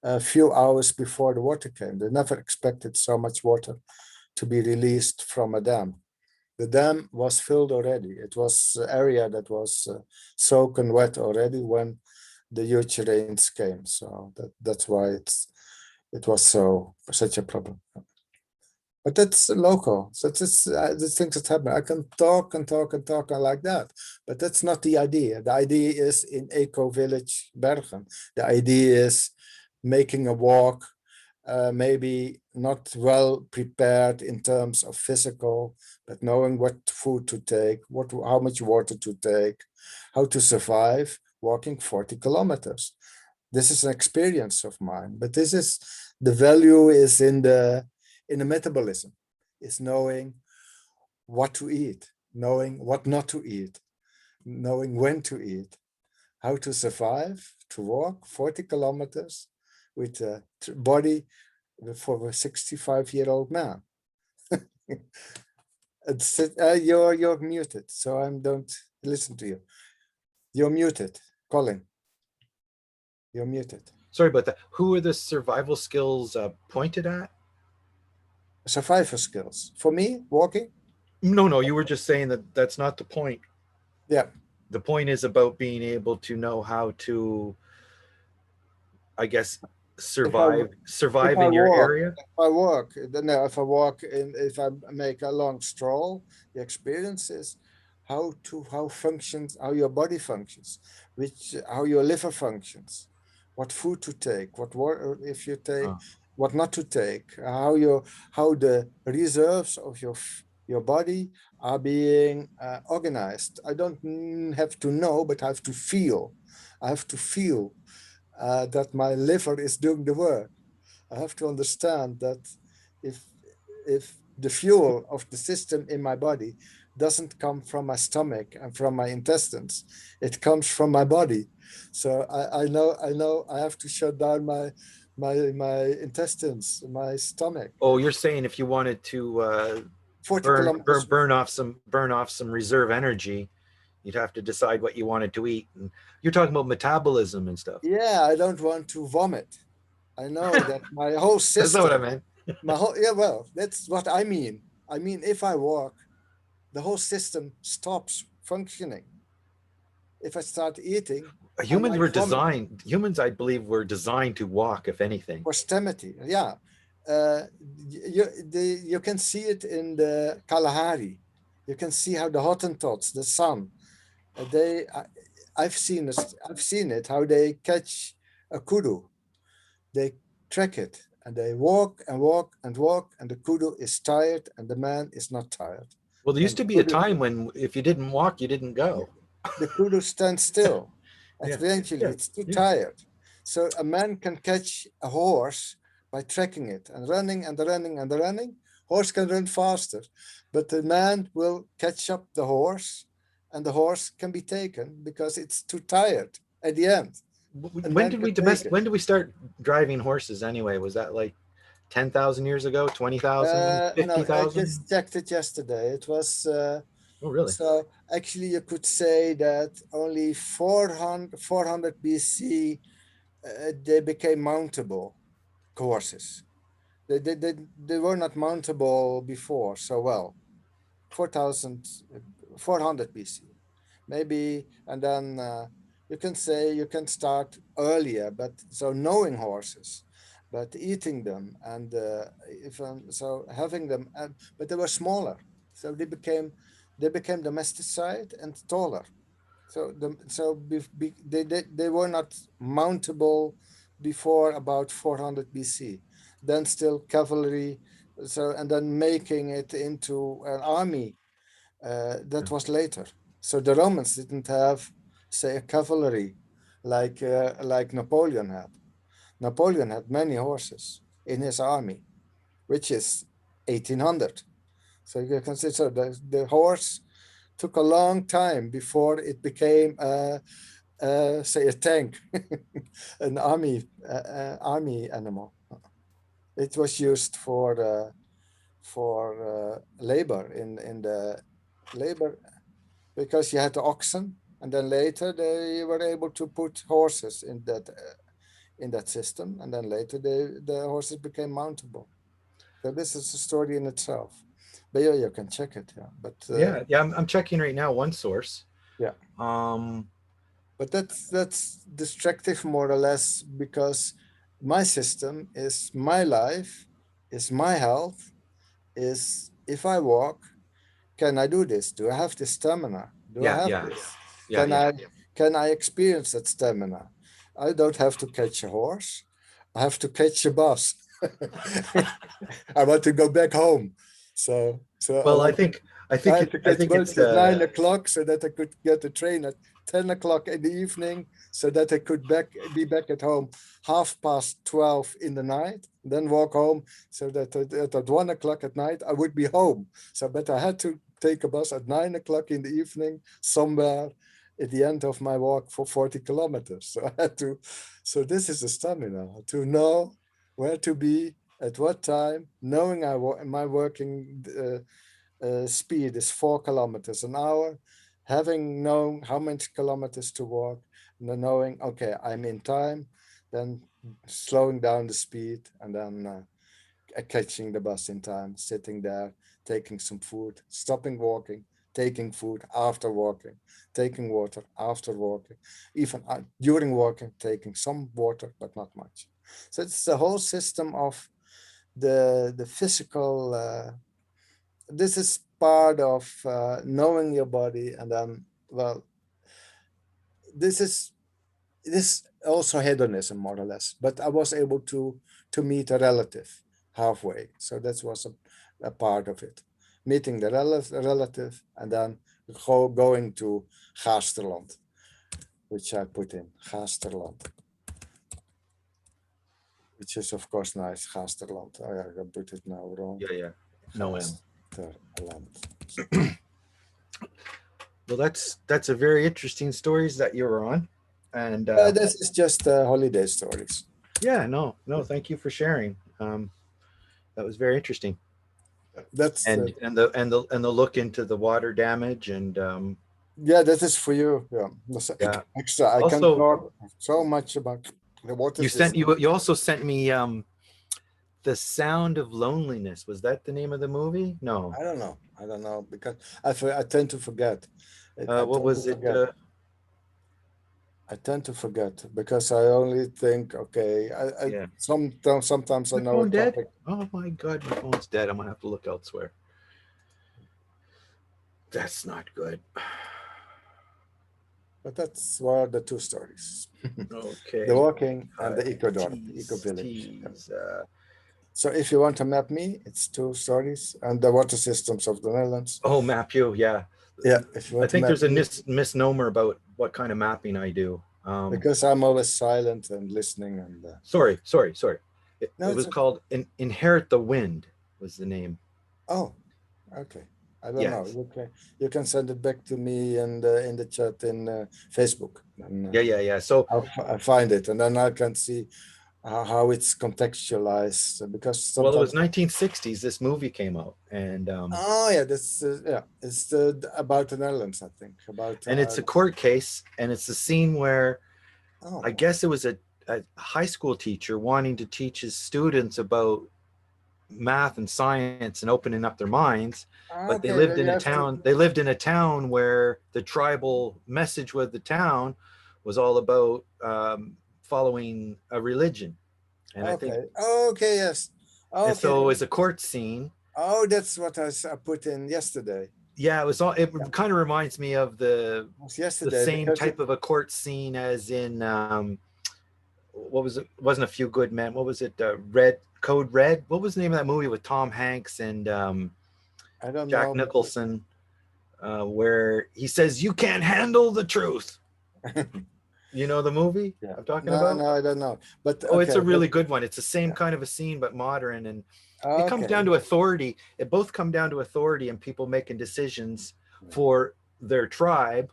a few hours before the water came. They never expected so much water to be released from a dam. The dam was filled already. It was an area that was soaking wet already when the huge rains came. So that's why it was such a problem. But that's local. So it's the things that happen. I can talk like that, but that's not the idea. The idea is in Eco Village Bergen. The idea is making a walk, maybe not well prepared in terms of physical, but knowing what food to take, how much water to take, how to survive walking 40 kilometers. This is an experience of mine, but the value is in the metabolism, is knowing what to eat, knowing what not to eat, knowing when to eat, how to survive, to walk 40 kilometers with a body for a 65-year-old man. You're muted, so I don't listen to you. You're muted, Colin. You're muted. Sorry about that. Who are the survival skills pointed at? Survivor skills. For me, walking. No, you were just saying that that's not the point. Yeah. The point is about being able to know how to, I guess, If I survive in your area. if I walk in, if I make a long stroll, the experience is how functions, how your body functions, how your liver functions, what food to take, what water if you take, Oh. what not to take, how the reserves of your body are being organized. I don't have to know, but I have to feel. I have to feel that my liver is doing the work. I have to understand that if the fuel of the system in my body doesn't come from my stomach and from my intestines, it comes from my body. So I know I have to shut down my intestines, my stomach. Oh, you're saying if you wanted to 40 kilometers. burn off some reserve energy, you'd have to decide what you wanted to eat. And you're talking about metabolism and stuff. Yeah, I don't want to vomit. I know that my whole That's not what I system, meant. well, that's what I mean. I mean, if I walk, the whole system stops functioning. If I start eating, Humans, I believe, were designed to walk, if anything. for stamina, yeah. You can see it in the Kalahari. You can see how the Hottentots, the sun, I've seen it, how they catch a kudu. They track it and they walk and walk and walk, and the kudu is tired and the man is not tired. Well, there used to be a time when if you didn't walk, you didn't go. The kudu stands still. Yeah. Eventually, it's too tired. So a man can catch a horse by tracking it and running and running and running. Horse can run faster, but the man will catch up the horse, and the horse can be taken because it's too tired at the end. When did we start driving horses anyway? Was that like 10,000 years ago, 20,000, 50,000? I just checked it yesterday. It was Oh, really? so actually you could say that only 400 BC they became mountable horses. They were not mountable before so well. 400 BC maybe, and then you can say you can start earlier, but so knowing horses, but eating them and so having them, but they were smaller, so they became domesticated and taller. So they were not mountable before about 400 BC. Then still cavalry, so and then making it into an army that was later. So the Romans didn't have, say, a cavalry like Napoleon had. Napoleon had many horses in his army, which is 1800. So you can see, so the horse took a long time before it became, say, a tank, an army animal. It was used for labor in the labor, because you had the oxen, and then later they were able to put horses in that system, and then later the horses became mountable. So this is a story in itself. But yeah, you can check it. Yeah, but yeah, I'm checking right now. One source. Yeah. Um, but that's destructive more or less, because my system is my life, is my health, is if I walk, can I do this? Do I have the stamina? Do I have this? Can I experience that stamina? I don't have to catch a horse. I have to catch a bus. I want to go back home. So well, I think it's it's 9 o'clock so that I could get the train at 10 o'clock in the evening, so that I could be back at home 12:30 in the night, then walk home, so that at 1 o'clock at night I would be home. So, but I had to take a bus at 9 o'clock in the evening somewhere at the end of my walk for 40 kilometers. So I had to, so this is the stamina, to know where to be at what time, knowing my working speed is 4 kilometers an hour, having known how many kilometers to walk, and then knowing, okay, I'm in time, then slowing down the speed, and then catching the bus in time, sitting there, taking some food, stopping walking, taking food after walking, taking water after walking, even during walking, taking some water, but not much. So it's the whole system of the physical. This is part of knowing your body, and then, well, this is also hedonism, more or less. But I was able to meet a relative halfway, so that was a part of it. Meeting the relative, and then going to Gaasterland, which I put in Gaasterland, which is of course nice. Gaasterland. I put it now wrong. Yeah. No M. Gaasterland. Well, that's a very interesting stories that you were on, and This is just holiday stories. yeah, no, thank you for sharing. That was very interesting, That's and the look into the water damage, and yeah, that is for you. Yeah, that's Yeah. extra. I can Also- talk so much about the water. you also sent me The Sound of Loneliness. Was that the name of the movie? No. I don't know because I tend to forget. I What tend was to it? forget. I tend to forget because I only think, okay, Yeah. sometimes I My know phone a dead? topic. Oh my God, my phone's dead. I'm gonna have to look elsewhere. That's not good. But that's were the two stories. Okay. The walking and the eco Tease, village. tease, So if you want to map me, it's two stories, and the water systems of the Netherlands. oh, map you, yeah. Yeah, if you I want to think map there's a me, misnomer about what kind of mapping I do. because I'm always silent and listening, and Sorry. It No, was it's okay. called Inherit the Wind was the name. Oh, okay. I don't know. Yes. You can send it back to me and in the chat in Facebook. And, Yeah. So I'll find it, and then I can see how it's contextualized, because well, it was sometimes. 1960s. This movie came out, and Oh yeah, this it's about the Netherlands, I think. About it's a court case, and it's the scene where oh, I guess it was a high school teacher wanting to teach his students about math and science and opening up their minds, but they okay, lived you in a have to- town. They lived in a town where the tribal message with the town was all about following a religion, and I think, Okay. Okay. Yes. and Okay. so it's a court scene. Oh, that's what I put in yesterday. Yeah, it was all. It kind of reminds me of It was the yesterday same because type of a court scene as in what was it? Wasn't A Few Good Men? What was it? Code Red. What was the name of that movie with Tom Hanks and I don't Jack know. Nicholson, where he says, "You can't handle the truth." You know the movie Yeah. I'm talking No, about? no, I don't know. But Oh, it's a okay, really good one. It's the same kind of a scene, but modern, and it comes okay. down to authority. It both come down to authority and people making decisions for their tribe.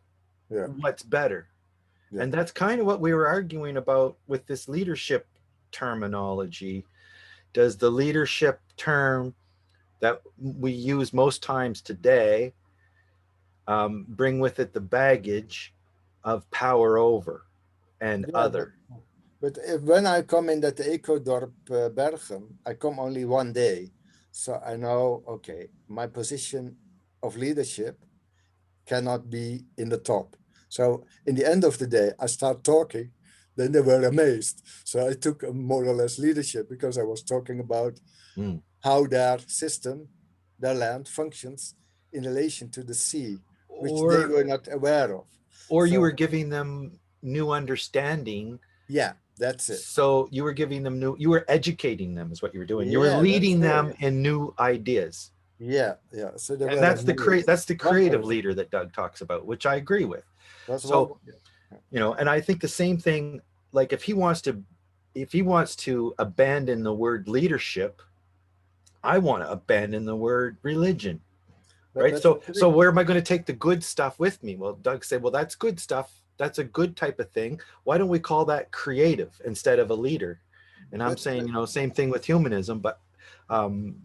Yeah. What's better? Yeah. And that's kind of what we were arguing about with this leadership terminology. Does the leadership term that we use most times today bring with it the baggage of power over and Yeah, other? But when I come in that Ecodorp Bergen, I come only one day. So I know, okay, my position of leadership cannot be in the top. So in the end of the day, I start talking, then they were amazed. So I took more or less leadership because I was talking about how their system, their land functions in relation to the sea, which they were not aware of. Or you So- were giving them new understanding. Yeah, that's it. So you were giving them you were educating them is what you were doing. You were Yeah, leading that's them it. in new ideas. Yeah. So they And were that's the amazed. creative leader that Doug talks about, which I agree with. That's So, what, you know, and I think the same thing, like if he wants to abandon the word leadership, I want to abandon the word religion. but Right. that's So the thing. where am I going to take the good stuff with me? Well, Doug said, well, that's good stuff. That's a good type of thing. Why don't we call that creative instead of a leader? And I'm But- saying, you know, same thing with humanism, but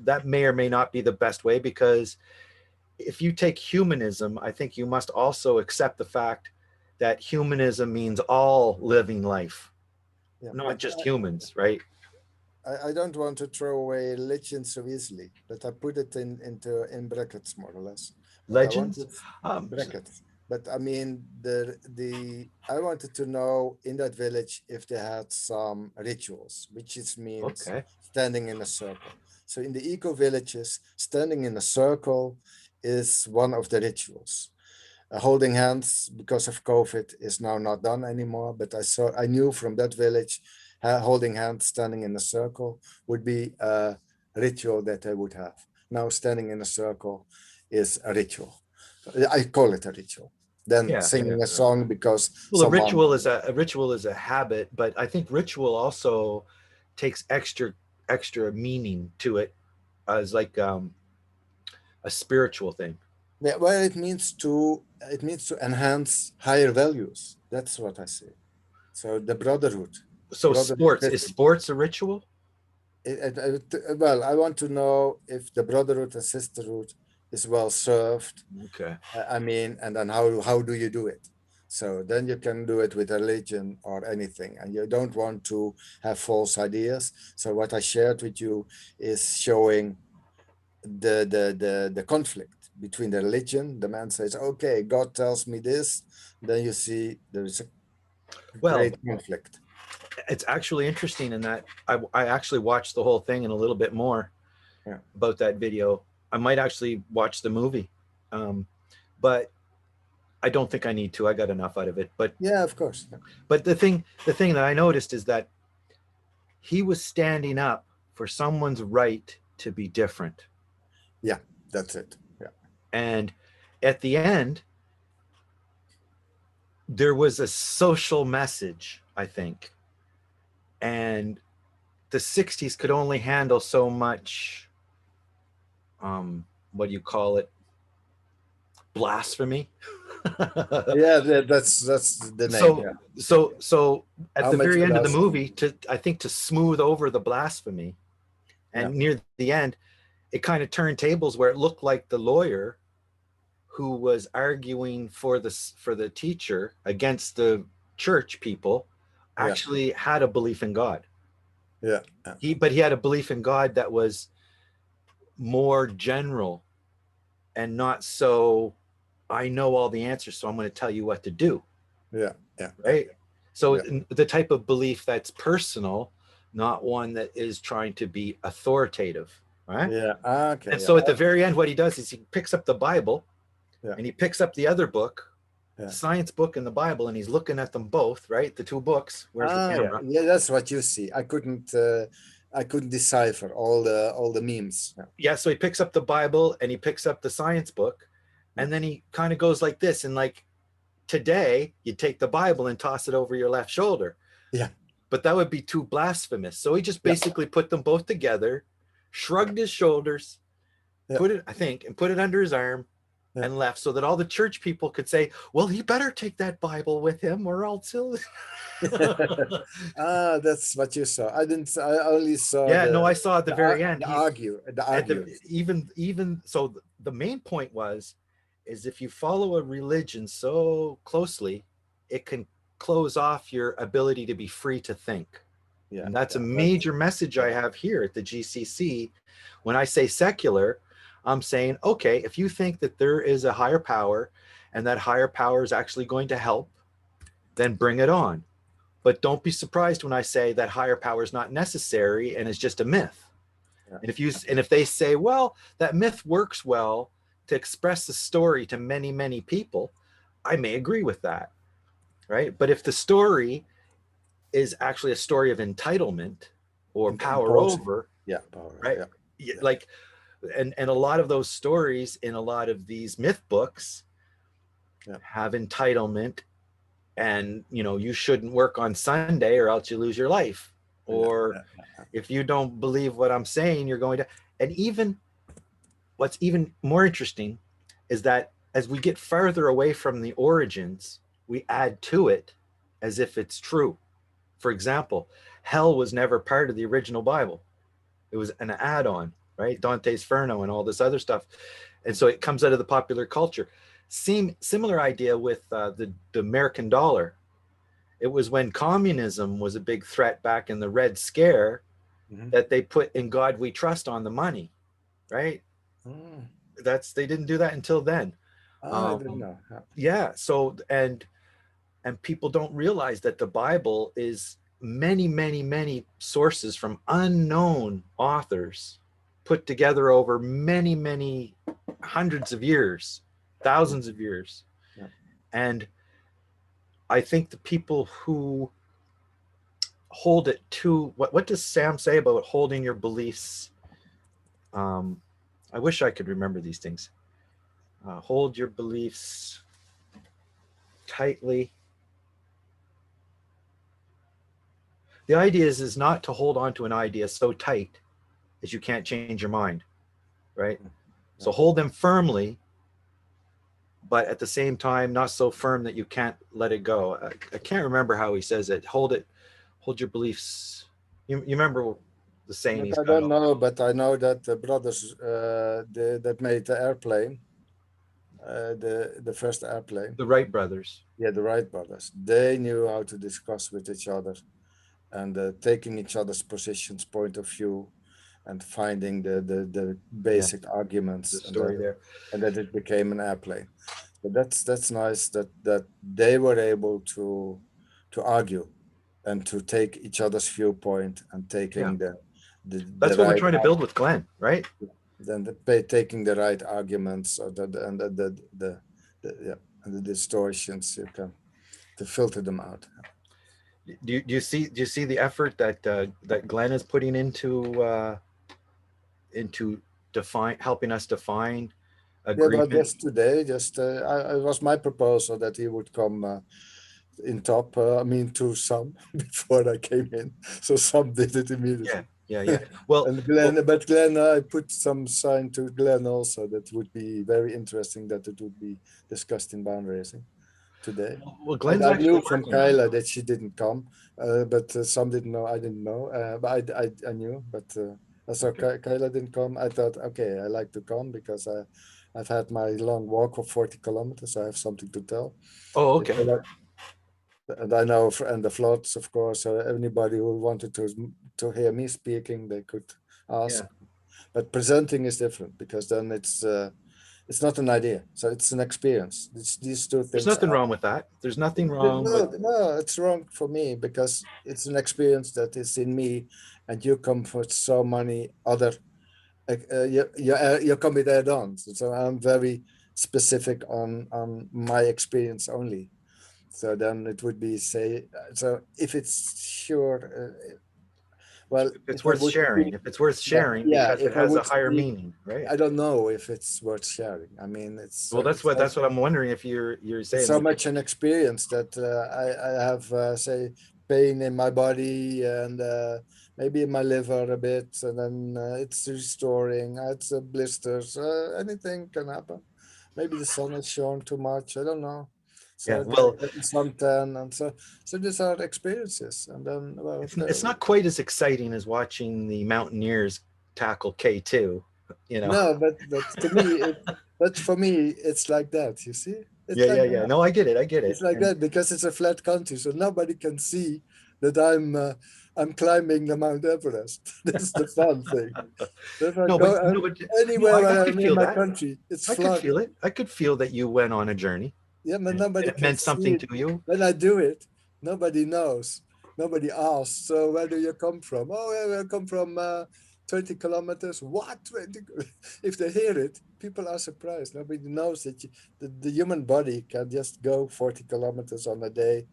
that may or may not be the best way, because if you take humanism, I think you must also accept the fact that humanism means all living life. Yeah, not but just humans, right? I don't want to throw away religion so easily, but I put it in brackets more or less. But I Legends. wanted Um, brackets. But I mean, I wanted to know in that village if they had some rituals, which is means okay. standing in a circle. So in the eco villages, standing in a circle is one of the rituals. Holding hands because of COVID is now not done anymore. But I knew from that village, holding hands, standing in a circle would be a ritual that they would have. Now standing in a circle is a ritual. I call it a ritual. Then Yeah. singing a song because Well, a someone. ritual is a habit, but I think ritual also takes extra meaning to it as like a spiritual thing. Yeah, well, it means to enhance higher values. That's what I say. So the brotherhood, So brotherhood. sports a ritual? Well, I want to know if the brotherhood and sisterhood is well served. Okay. I mean, and then how do you do it? So then you can do it with religion or anything, and you don't want to have false ideas. So what I shared with you is showing the conflict between the religion. The man says, "Okay, God tells me this." Then you see there is a Well, great conflict. it's actually interesting in that I actually watched the whole thing and a little bit more Yeah. about that video. I might actually watch the movie, but I don't think I need to. I got enough out of it. Yeah, of course. Yeah. But the thing that I noticed is that he was standing up for someone's right to be different. Yeah, that's it. Yeah. And at the end, there was a social message, I think. And the 60s could only handle so much, what do you call it? Blasphemy. Yeah, that's the name. so Yeah. so at How the much very end of the blasphemy? movie, I think to smooth over the blasphemy, and Yeah. near the end, it kind of turned tables where it looked like the lawyer who was arguing for the teacher against the church people Yeah. actually had a belief in God. Yeah. But he had a belief in God that was more general and not so I know all the answers, so I'm going to tell you what to do. Yeah. Yeah. Right. So Yeah. the type of belief that's personal, not one that is trying to be authoritative. Right. Yeah. Okay. And Yeah. so at the very end, what he does is he picks up the Bible, Yeah. and he picks up the other book, Yeah. the science book and the Bible, and he's looking at them both, right? The two books. Where's the Yeah. camera? Yeah, that's what you see. I couldn't decipher all the memes. Yeah. Yeah, so he picks up the Bible and he picks up the science book, and then he kind of goes like this. And like today, you take the Bible and toss it over your left shoulder. Yeah. But that would be too blasphemous. So he just Yeah. basically put them both together, shrugged his shoulders, Yeah. put it under his arm, Yeah. and left, so that all the church people could say, well, he better take that Bible with him or else he'll. That's what you saw. I didn't. I only saw. Yeah, no, I saw at the very end. The argue. Even so, the main point is if you follow a religion so closely, it can close off your ability to be free to think. Yeah. And that's a major message I have here at the GCC. When I say secular, I'm saying, okay, if you think that there is a higher power and that higher power is actually going to help, then bring it on. But don't be surprised when I say that higher power is not necessary and is just a myth. Yeah. And if they say, well, that myth works well to express the story to many, many people, I may agree with that, right? But if the story is actually a story of entitlement or power over, Power, right? Yeah. Like, and a lot of those stories in a lot of these myth books have entitlement, and you shouldn't work on Sunday or else you lose your life, or if you don't believe what I'm saying, you're going to. And even what's even more interesting is that as we get farther away from the origins, we add to it as if it's true. For example, hell was never part of the original Bible. It was an add-on, right? Dante's Inferno and all this other stuff. And so it comes out of the popular culture. Similar idea with the American dollar. It was when communism was a big threat back in the Red Scare Mhm. that they put "In God We Trust" on the money, right? Mm. They didn't do that until then. I didn't know. Yeah. Yeah. So and people don't realize that the Bible is many sources from unknown authors put together over many hundreds of years, thousands of years. Yeah. And I think the people who hold it to what does Sam say about holding your beliefs? I wish I could remember these things. Hold your beliefs tightly. The idea is not to hold on to an idea so tight that you can't change your mind, right? So hold them firmly, but at the same time, not so firm that you can't let it go. I can't remember how he says it. Hold your beliefs. You remember the saying he's But I got? don't know, but I know that the brothers that made the airplane, the first airplane, The Wright brothers. yeah, the Wright brothers, they knew how to discuss with each other and taking each other's positions, point of view, and finding the basic The arguments, story there. and that it became an airplane. But that's nice that they were able to argue and to take each other's viewpoint and taking That's the what we're right trying to build with Glenn, right? taking the right arguments or yeah, and the distortions you can to filter them out. Do you see the effort that Glenn is putting into helping us define Yeah, but agreement? just today, just it was my proposal that he would come in top. I mean, to some before I came in, so some did it immediately. Yeah. Well, And Glenn, but Glenn, I put some sign to Glenn also that would be very interesting that it would be discussed in bound racing today. well, And Glenn's I actually knew from working on it. Kyla that she didn't come, but some didn't know. I didn't know, but I knew. But so Okay. Kyla didn't come. I thought, okay, I like to come because I've had my long walk of 40 kilometers. So I have something to tell. Oh, okay. And I know, and the floods, of course. Anybody who wanted to hear me speaking, they could ask. Yeah. But presenting is different because then it's not an idea, so it's an experience. These two There's things nothing are wrong with that. There's nothing wrong with. no, it's wrong for me because it's an experience that is in me, and you come with so many other. You come with add-ons, so I'm very specific on my experience only. So then it would be say so if it's sure. Well, If it's if I worth would sharing, speak, if it's worth sharing yeah, because it if I has a would higher speak, meaning, right? I don't know if it's worth sharing. I mean, Well, it's so, that's what I'm wondering if you're it's saying so like much an experience that I have say pain in my body and maybe in my liver a bit, and then it's restoring. It's blisters. Anything can happen. Maybe the sun has shone too much. I don't know. yeah. So Well, getting suntan and so these are experiences. And then well, it's not quite as exciting as watching the Mountaineers tackle K2, you know. no, but to me, but for me, it's like that. You see, it's like Yeah. that. No, I get it. I get It's it. like And that because it's a flat country, so nobody can see that I'm climbing the Mount Everest. That's the fun thing. If I no, go but no, but no, anywhere I where could I'm in feel my that. country, it's I could flat. feel it. I could feel that you went on a journey Yeah, but and nobody it can meant see something it. to you. When I do it, nobody knows. Nobody asks. So where do you come from? Oh, yeah, I come from 20 kilometers. What 20? If they hear it, people are surprised. Nobody knows that the human body can just go 40 kilometers on a day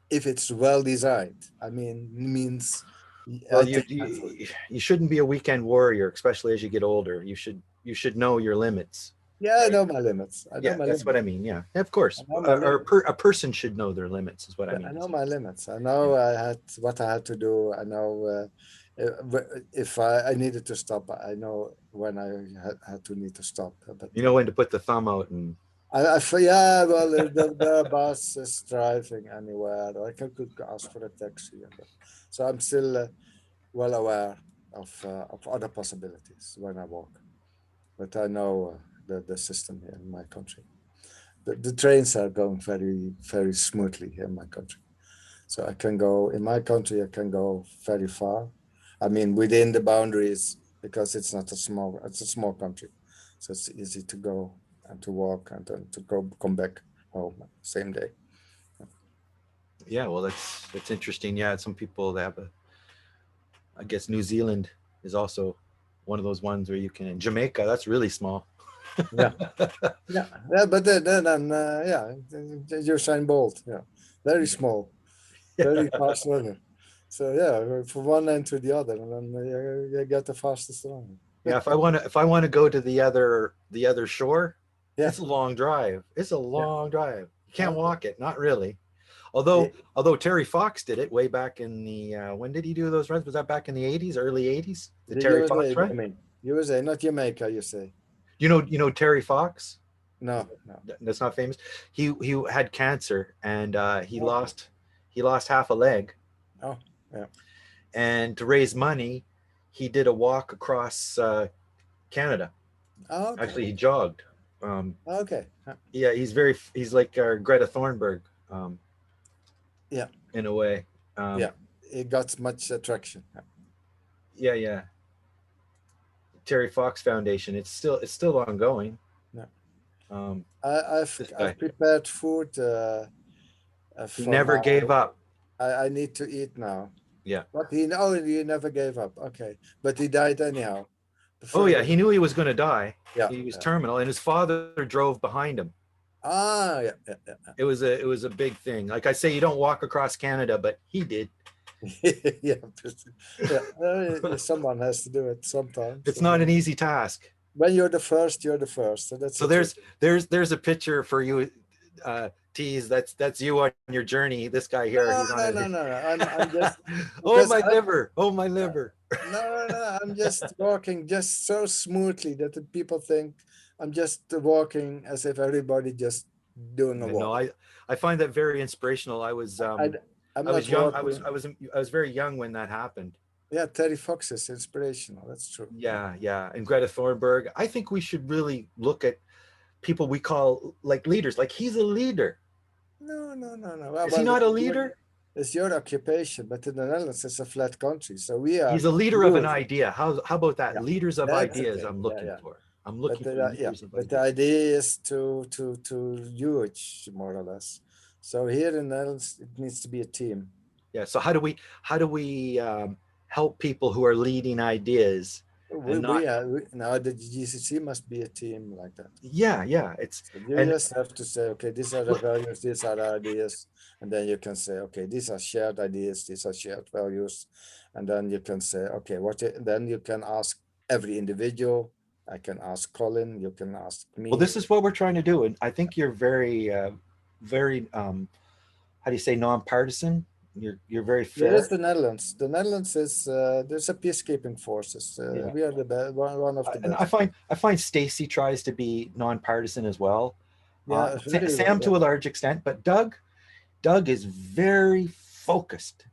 if it's well designed. I mean, means I Well, take effort. you shouldn't be a weekend warrior, especially as you get older. You should know your limits. Yeah, I Right? know my limits. I know Yeah, my that's what limits. I mean. Yeah, of I course. know my limits. A person should know their limits, is what I Yeah, I mean to know say. my limits. I Yeah. know I had what I had to do. I know if I needed to stop. I know when I had to need to stop. But You know when to put the thumb out and yeah, well, the bus is driving anywhere, or I could ask for a taxi. So I'm still well aware of other possibilities when I walk. But I know the system here in my country. The trains are going very, very smoothly here in my country. So I can go in my country. I can go very far. I mean, within the boundaries because it's not a small. It's a small country, so it's easy to go and to walk and then to go come back home same day. Yeah, well, that's interesting. Yeah, some people that have I guess New Zealand is also one of those ones where you can. In Jamaica, that's really small. Yeah. Yeah, yeah, but then yeah, Usain Bolt, yeah, very small, very fast runner. So yeah, from one end to the other, and then you get the fastest runner. Yeah, if I want to go to the other shore, Yeah. it's a long drive. It's a Yeah. long drive. You can't Okay. walk it, not really. Yeah. Although Terry Fox did it way back in the when did he do those runs? Was that back in the 80s, early 80s? The The Terry USA, Fox run? I mean, USA, not Jamaica, you say? You know Terry Fox? No, no. That's not famous. He had cancer and he Okay. lost half a leg. Oh, yeah. And to raise money, he did a walk across Canada. Oh, okay. Actually, he jogged. Um, Okay. yeah, he's like Greta Thunberg, Yeah. in a way. Yeah. It got much attraction. Yeah. Terry Fox Foundation. It's still ongoing. Yeah. Um, I've this guy, prepared food he for never gave up. I need to eat now. Yeah. But he never gave up. Okay. But he died anyhow. Oh yeah, Before- he knew he was going to die. Yeah. He was Yeah. terminal, and his father drove behind him. Ah, yeah. It was a big thing. Like I say, you don't walk across Canada, but he did. Yeah. Someone has to do it sometimes. It's not an easy task. When you're the first, you're the first. So that's So the truth. there's a picture for you, Tease. That's you on your journey. This guy here. No, He's on no, his- no, no, no. I'm just oh because my liver! Oh my liver! no. I'm just walking just so smoothly that the people think I'm just walking as if everybody just doing a No, walk. I find that very inspirational. I was I'm I not was young. walking. I was very young when that happened. Yeah, Terry Fox is inspirational. That's true. Yeah. And Greta Thunberg. I think we should really look at people we call like leaders. Like he's a leader. No. Is he not a leader? It's your occupation, but in the Netherlands, it's a flat country, so we are. He's a leader of an rules. idea. How about that? Yeah, Leaders of that's ideas. okay. I'm Yeah, looking yeah. for. I'm looking for leaders of But the ideas. idea is to huge more or less. So here in the Netherlands, it needs to be a team. Yeah. So how do we help people who are leading ideas? We not- now the GCC must be a team like that. Yeah. It's So you And- just have to say, okay, these are the values, these are the ideas, and then you can say, okay, these are shared ideas, these are shared values, and then you can say, okay, then you can ask every individual. I can ask Colin, you can ask me. well, this is what we're trying to do, and I think you're very how do you say nonpartisan? You're very There fair. is the Netherlands. The Netherlands is there's a peacekeeping forces. Yeah. We are the best, one of the And best. I find Stacy tries to be nonpartisan as well. Yeah, very Sam well, to a large extent, but Doug is very focused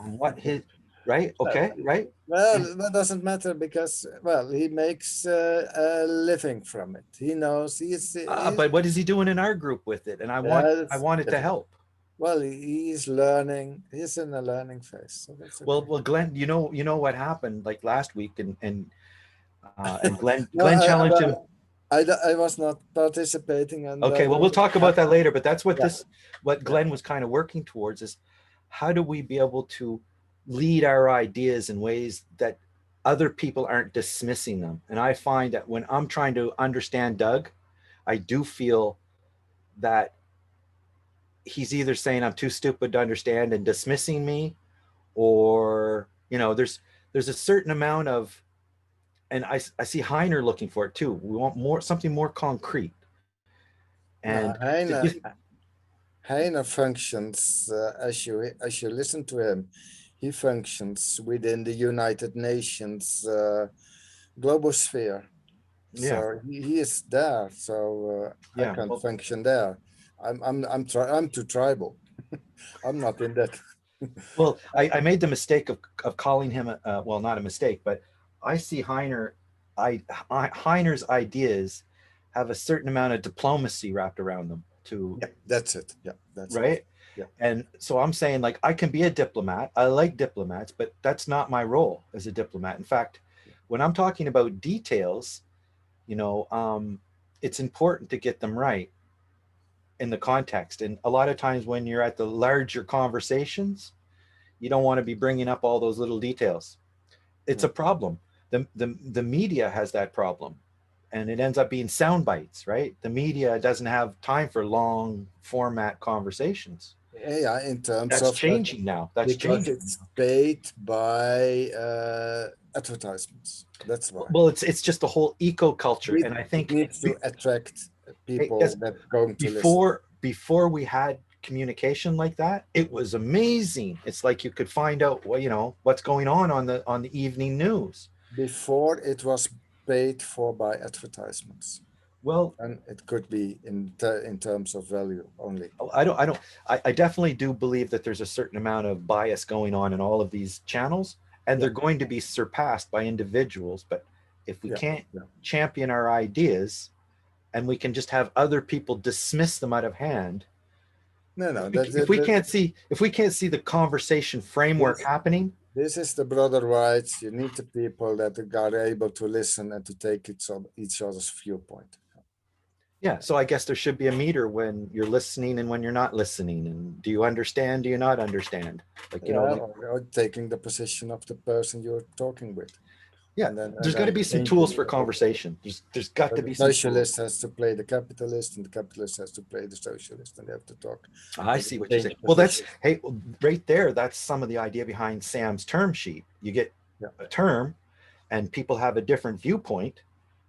on what his right. Okay, right. Well, that doesn't matter because he makes a living from it. He knows he's But what is he doing in our group with it? And I that's want it to different. help. well, he's learning. He's in a learning phase. So that's Well, okay. Glenn, you know what happened like last week, and Glenn No, challenged him. I was not participating, and Okay, well, we'll talk about that later, but that's what Yeah. what Glenn was kind of working towards is how do we be able to lead our ideas in ways that other people aren't dismissing them? And I find that when I'm trying to understand Doug, I do feel that he's either saying I'm too stupid to understand and dismissing me, or, there's a certain amount of, and I see Heiner looking for it too. We want something more concrete. And Heiner functions as you listen to him. He functions within the United Nations global sphere. Yeah. So he is there. So Yeah, I can't well- function there. I'm too tribal. I'm not in that. Well, I made the mistake of calling him, well, not a mistake, but I see Heiner's ideas have a certain amount of diplomacy wrapped around them too, Yeah, that's it. Yeah, that's right? it. Yeah. And so I'm saying, like, I can be a diplomat. I like diplomats, but that's not my role as a diplomat. In fact, when I'm talking about details, it's important to get them right in the context. And a lot of times when you're at the larger conversations, you don't want to be bringing up all those little details. It's a problem. The media has that problem, and it ends up being sound bites, right? The media doesn't have time for long format conversations. Yeah, in terms That's of changing now. That's because changing. it's paid by advertisements. That's why. Well, it's just the whole eco culture, and I It think needs to attract people yes, that are going to listen. before we had communication like that, it was amazing. It's like you could find out what's going on the evening news. Before it was paid for by advertisements, Well, and it could be in terms of value only. I definitely do believe that there's a certain amount of bias going on in all of these channels, and they're going to be surpassed by individuals. But if we can't champion our ideas, and we can just have other people dismiss them out of hand, if we can't see the conversation framework happening. This is the broader rights. You need the people that are able to listen and to take each other's viewpoint. Yeah, so I guess there should be a meter when you're listening and when you're not listening. And do you understand? Do you not understand? Like, or taking the position of the person you're talking with. Yeah, there's got to be some tools for conversation. There's got to be some. The socialist has to play the capitalist, and the capitalist has to play the socialist, and they have to talk. I see what you're saying. Well, right there. That's some of the idea behind Sam's term sheet. You get a term, and people have a different viewpoint.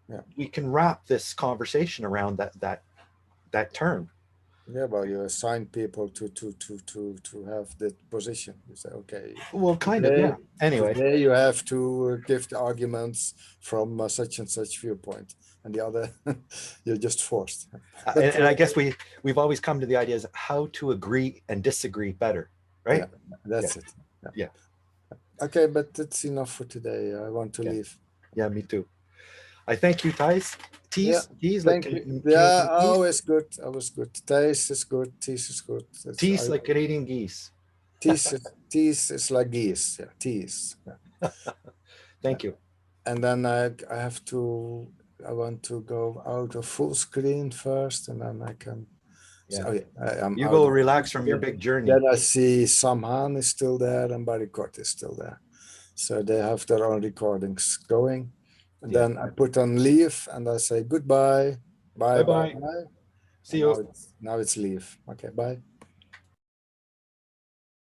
Yeah. We can wrap this conversation around that term. Yeah, well, you assign people to have that position. You say, okay. Well, kind of, yeah. Anyway, today you have to give the arguments from such and such viewpoint, and the other you're just forced. And I guess we've always come to the idea is how to agree and disagree better, right? Yeah, that's it. Yeah. Okay, but that's enough for today. I want to leave. Yeah, me too. I thank you, Thijs. Thank you. Always good. Always good. Thijs is good. Tees is good. Tees like Canadian geese. Tees is like geese. Yeah, tees. Yeah. Thank you. And then I want to go out of full screen first, and then I can. Yeah. So, you go relax from your big journey. Then I see Samhan is still there and Barikot is still there. So they have their own recordings going. And then I put on leave and I say goodbye. Bye. See you. Now it's leave. Okay, bye.